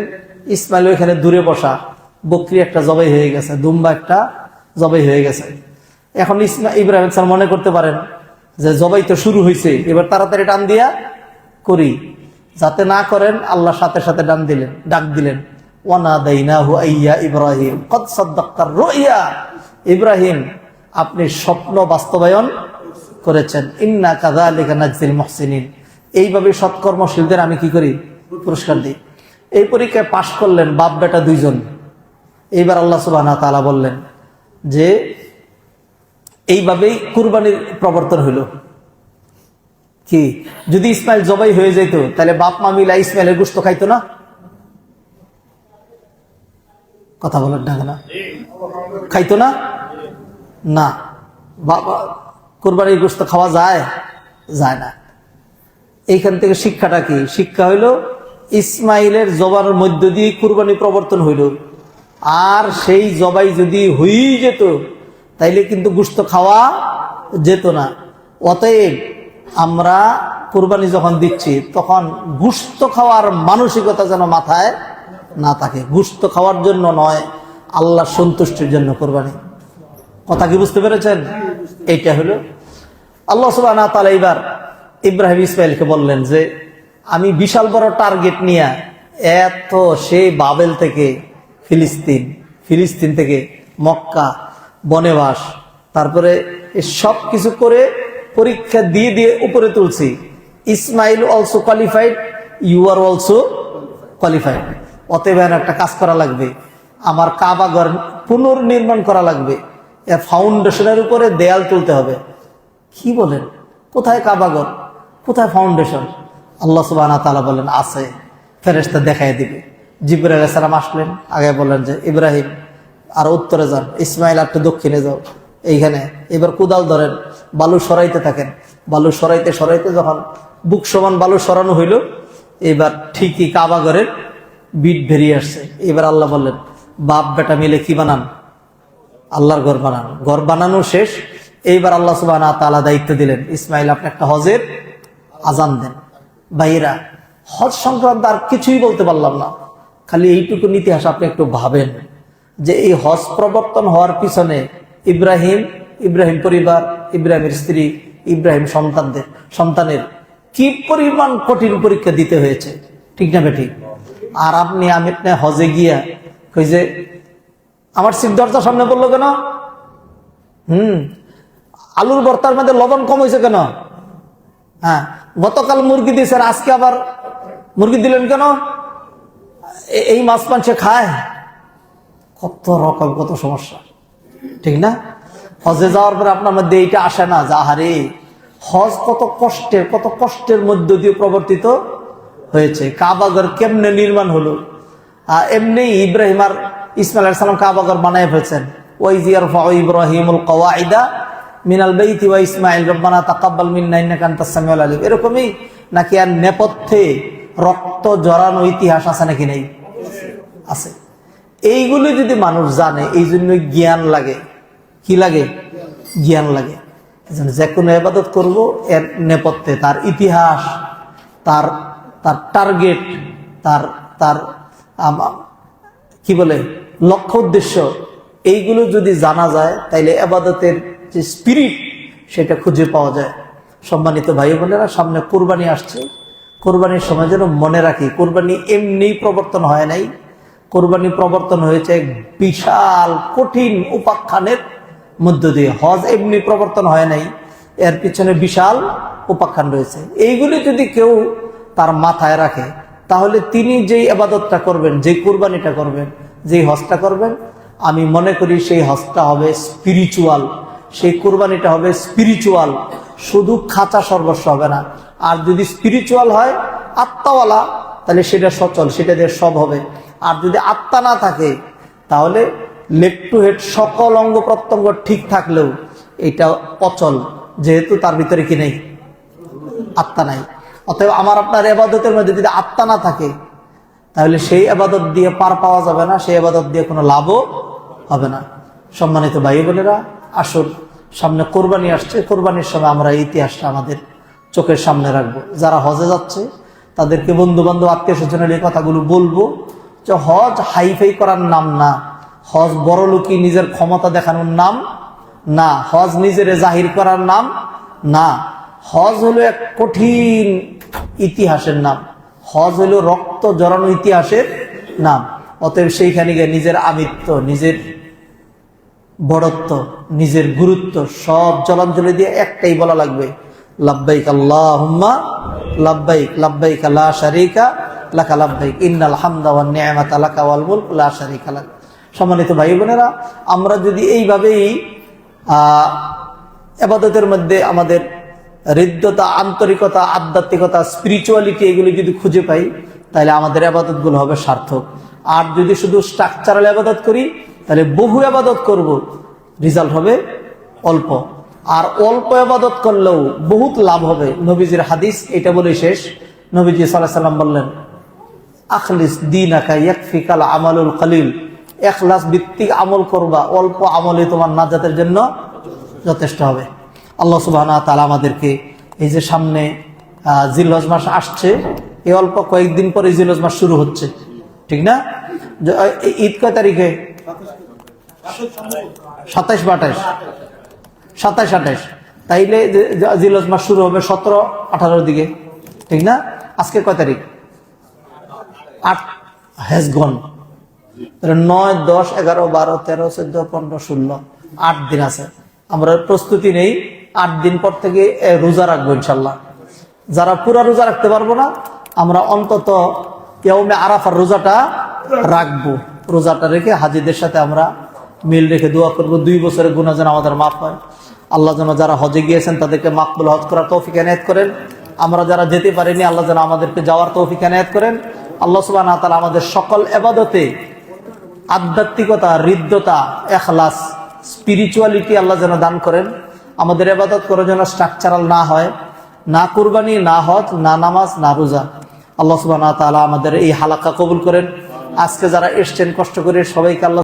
ইসমাইল ওইখানে দূরে বসা, বকরি একটা জবাই হয়ে গেছে, দুম্বা একটা জবাই হয়ে গেছে। এখন ইব্রাহিম আলাইহিস সালাম মনে করতে পারেন যে জবাই তো শুরু হয়েছে, এবার তাড়াতাড়ি টান দিয়া করি, যাতে না করেন আল্লাহ সাথে সাথে ডাক দিলেন, ওয়ানাদাইনাহু আইয়া ইব্রাহিম কদ সাদ্দাক্তার রুইয়া, ইব্রাহিম আপনি স্বপ্ন বাস্তবায়ন করেছেন, ইন্না কাযালিকা নাজজিল মুহসিনিন, এইভাবে সৎকর্মশীলদের আমি কি করি, পুরস্কার দিই। এই পরীক্ষায় পাশ করলেন বাপ বেটা দুইজন। এইবার আল্লাহ সুবহানাহু ওয়া তাআলা বললেন যে এইভাবেই কুরবানির প্রবর্তন হইল। কি, যদি ইসমাইল জবাই হয়ে যেত তাহলে বাপ মা মিলা ইসমাইলের গোশত খাইতো না? কথা বলেন না কেন? খাইতো না? না, বাবা কুরবানির গোশত খাওয়া যায়? যায় না। এইখান থেকে শিক্ষাটা কি? শিক্ষা হইল ইসমাইলের জবাইয়ের মধ্য দিয়ে কুরবানি প্রবর্তন হইল, আর সেই জবাই যদি হয়ে যেত তাইলে কিন্তু গোশত খাওয়া যেত না। অতএব আমরা কুরবানি যখন দিচ্ছি তখন গোশত খাওয়ার মানসিকতা যেন মাথায় না থাকে, গোশত খাওয়ার জন্য নয়, আল্লাহর সন্তুষ্টির জন্য কুরবানি। কথা কি বুঝতে পেরেছেন? এইটা হলো আল্লাহ সুবহানাহু ওয়া তাআলা এবার ইব্রাহিম ইসমাইলকে বললেন যে আমি বিশাল বড় টার্গেট নিয়ে সেই বাবেল থেকে ফিলিস্তিন থেকে মক্কা বনেবাস, তারপরে সব কিছু করে পরীক্ষা দিয়ে দিয়ে উপরে তুলছি। Ismail also qualified, you are also qualified. অতএব একটা কাজ করা লাগবে, আমার কাবা ঘর পুনর্নির্মাণ করা লাগবে, এর ফাউন্ডেশনের উপরে দেয়াল তুলতে হবে। কি বলেন? কোথায় কাবা ঘর, কোথায় ফাউন্ডেশন? আল্লাহ সুবহানাহু ওয়া তাআলা বলেন আছে, ফেরেশতা দেখায় দিবে। জিবরাইল আলাইহিস সালাম আসলেন, আগে বললেন যে ইব্রাহিম আর উত্তরে যান, ইসমাইল আর দক্ষিণে যাও, এইখানে এবার কোদাল ধরেন, বালু সরাইতে থাকেন। বালু সরাইতে সরাইতে যখন বুক সমান বালু সরানো হইল, এবার ঠিকই কাবা ঘরের বিট বেরিয়ে আসছে। এবার আল্লাহ বললেন বাপ বেটা মিলে কি বানান? আল্লাহর ঘর বানান। ঘর বানানো শেষ, এইবার আল্লাহ সুবহানাহু ওয়া তাআলা দায়িত্ব দিলেন, ইসমাইল আপনি একটা হজের আজান দেন। ভাইরা, হজ সংক্রান্ত আর কিছুই বলতে পারলাম না, খালি এইটুকু ইতিহাস আপনি একটু ভাবেন যে এই হজ প্রবর্তন হওয়ার পিছনে ইব্রাহিম পরিবার, ইব্রাহিমের স্ত্রী, ইব্রাহিম সন্তানের কি পরিমাণ কঠিন পরীক্ষা দিতে হয়েছে, ঠিক না বেঠিক? আর আমি হজে গিয়া কই যে আমার সিট দরজার সামনে বললো কেন? আলুর ভর্তার মধ্যে লবণ কম হয়েছে কেন? হ্যাঁ, গতকাল মুরগি দিয়েছেন, আজকে আবার মুরগি দিলেন কেন? এই মাছ মাংসে খায়? কত রকম, কত সমস্যা, ঠিক না? হজে যাওয়ার পরে আপনার মধ্যে এইটা আসে না যে আহারে হজ কত কষ্টের মধ্য দিয়ে প্রবর্তিত হয়েছে, কাবাঘর কেমনে নির্মাণ হলো। এমনি ইব্রাহিম আর ইসমাইল আলাইহিস সালাম কাবাঘর বানায় ফেলছেন। ওয়াইজ ইয়ারফাউ ইব্রাহিমুল কওয়াইদা মিনাল বাইতি ওয়া ইসমাইল রব্বানা তাকাব্বাল মিন্না ইন্নাকা আনতাস সামিউল আলিম, এরকমই নাকি? আর নেপথ্যে রক্ত জড়ানো ইতিহাস আছে নাকি? নেই, আছে। এইগুলি যদি মানুষ জানে, এই জন্য জ্ঞান লাগে। কি লাগে? জ্ঞান লাগে। যে কোনো ইবাদত করব, এর নেপথ্যে তার ইতিহাস, তার তার টার্গেট, তার তার কি বলে লক্ষ্য উদ্দেশ্য, এইগুলো যদি জানা যায়, তাইলে ইবাদতের যে স্পিরিট সেটা খুঁজে পাওয়া যায়। সম্মানিত ভাই বোনেরা, সামনে কুরবানি আসছে। কুরবানির সময় যেন মনে রাখি, কুরবানি এমনি প্রবর্তন হয় নাই। কুরবানি প্রবর্তন হয়েছে এক বিশাল কঠিন উপাখ্যানের মধ্য দিয়ে। হজ এমনি প্রবর্তন হয় নাই, এর পিছনে বিশাল উপাখ্যান রয়েছে। এইগুলি যদি কেউ তার মাথায় রাখে, তাহলে তিনি যেই ইবাদতটা করবেন, যে কুরবানিটা করবেন, যেই হজটা করবেন, আমি মনে করি সেই হজটা হবে স্পিরিচুয়াল, সেই কুরবানিটা হবে স্পিরিচুয়াল, শুধু খাঁচা সর্বস্ব হবে না। আর যদি স্পিরিচুয়াল হয়, আত্মাওয়ালা, তাহলে সেটা সচল, সেটা দিয়ে সব হবে। আর যদি আত্মা না থাকে, তাহলে লেগ টু হেড সকল অঙ্গ প্রত্যঙ্গ ঠিক থাকলেও এটা অচল, যেহেতু তার ভিতরে কি নেই? আত্মা নাই। অতএব আমার আপনার ইবাদতের মধ্যে যদি আত্মা না থাকে, তাহলে সেই ইবাদত দিয়ে পার পাওয়া যাবে না, সেই ইবাদত দিয়ে কোনো লাভও হবে না। সম্মানিত ভাই বোনেরা, আসুন, সামনে কোরবানি আসছে। কোরবানির সময় আমরা এই ইতিহাসটা আমাদের চোখের সামনে রাখবো। যারা হজে যাচ্ছে তাদেরকে, বন্ধু বান্ধব, আত্মীয় স্বজনের এই কথাগুলো বলবো যে হজ হাইফাই করার নাম না, হজ বড়লোকি নিজের ক্ষমতা দেখানোর নাম না, হজ নিজের জাহির করার নাম না। হজ হলো এক কঠিন ইতিহাসের নাম, হজ হলো রক্ত জড়ানো ইতিহাসের নাম। অতএব সেইখানে গিয়ে নিজের আমিত্ব, নিজের বড়ত্ব, নিজের গুরুত্ব সব জলাঞ্জলি দিয়ে একটাই বলা লাগবে, লাব্বাইক আল্লাহুম্মা লাব্বাইক, লাব্বাইক লা শারীকা লাকা লাব্বাইক, ইন্নাল হামদা ওয়ান নি'মাতা লাকা ওয়াল মুলক লা শারীকা লাক। সম্মানিত ভাই বোনেরা, আমরা যদি এইভাবেই ইবাদতের মধ্যে আমাদের হৃদ্যতা, আন্তরিকতা, আধ্যাত্মিকতা, স্পিরিচুয়ালিটি, এগুলি যদি খুঁজে পাই, তাহলে আমাদের ইবাদতগুলো হবে সার্থক। আর যদি শুধু স্ট্রাকচারাল ইবাদত করি, তাহলে বহু ইবাদত করব, রেজাল্ট হবে অল্প। আর অল্প ইবাদত করলেও বহুত লাভ হবে। নবীজির হাদিস এটা বলে শেষ। নবীজি সাল্লাল্লাহু আলাইহি ওয়াসাল্লাম বললেন, আখলিস দীনাকা ইয়াকফিকাল আমালুল কলিল, ইখলাস ভিত্তিক আমল করবা, অল্প আমলে তোমার নাজাতের জন্য যথেষ্ট হবে। আল্লাহ সুবহানাহু ওয়া তাআলা আমাদেরকে, এই যে সামনে জিলহজ মাস আসছে, এই অল্প কয়েকদিন পরে জিলহজ মাস শুরু হচ্ছে, ঠিক না? ঈদ কয় তারিখে? 27 বা 28, 27, 28। তাইলে জিলহজ মাস শুরু হবে 17, 18 দিকে, ঠিক না? আজকে কয় তারিখ? 8 হ্যাজ গন। 9, 10, 11, 12, 13, 14, 15, 16, 8 দিন আছে। আমরা প্রস্তুতি নেই, 8 দিন পর থেকে রোজা রাখবো ইনশাল্লাহ। যারা পুরা রোজা রাখতে পারবো না, আমরা অন্তত ইয়াউমে আরাফার রোজাটা রাখবো। রোজাটা রেখে হাজিদের সাথে আমরা মিল রেখে দোয়া করবো, 2 বছরের গুনাহ যেন আমাদের মাফ হয়। আল্লাহ যেন যারা হজে গিয়েছেন তাদেরকে মাকবুল হজ করার তৌফিক এনায়েত করেন। আমরা যারা যেতে পারিনি, আল্লাহ যেন আমাদেরকে যাওয়ার তৌফিক এনায়েত করেন। আল্লাহ সুবহানাহু ওয়া তাআলা আমাদের সকল ইবাদতে আধ্যাত্মিকতা, হৃদ্যতা, ইখলাস, স্পিরিচুয়ালিটি আল্লাহ যেন দান করেন। আমাদের ইবাদত করার জন্য স্ট্রাকচারাল না হয়, না কুরবানি, না হজ, না নামাজ, না রোজা। আল্লাহ সুবহানাহু ওয়া তাআলা আমাদের এই হালাকা কবুল করেন। আজকে যারা এসছেন কষ্ট করে, সবাইকে আল্লাহ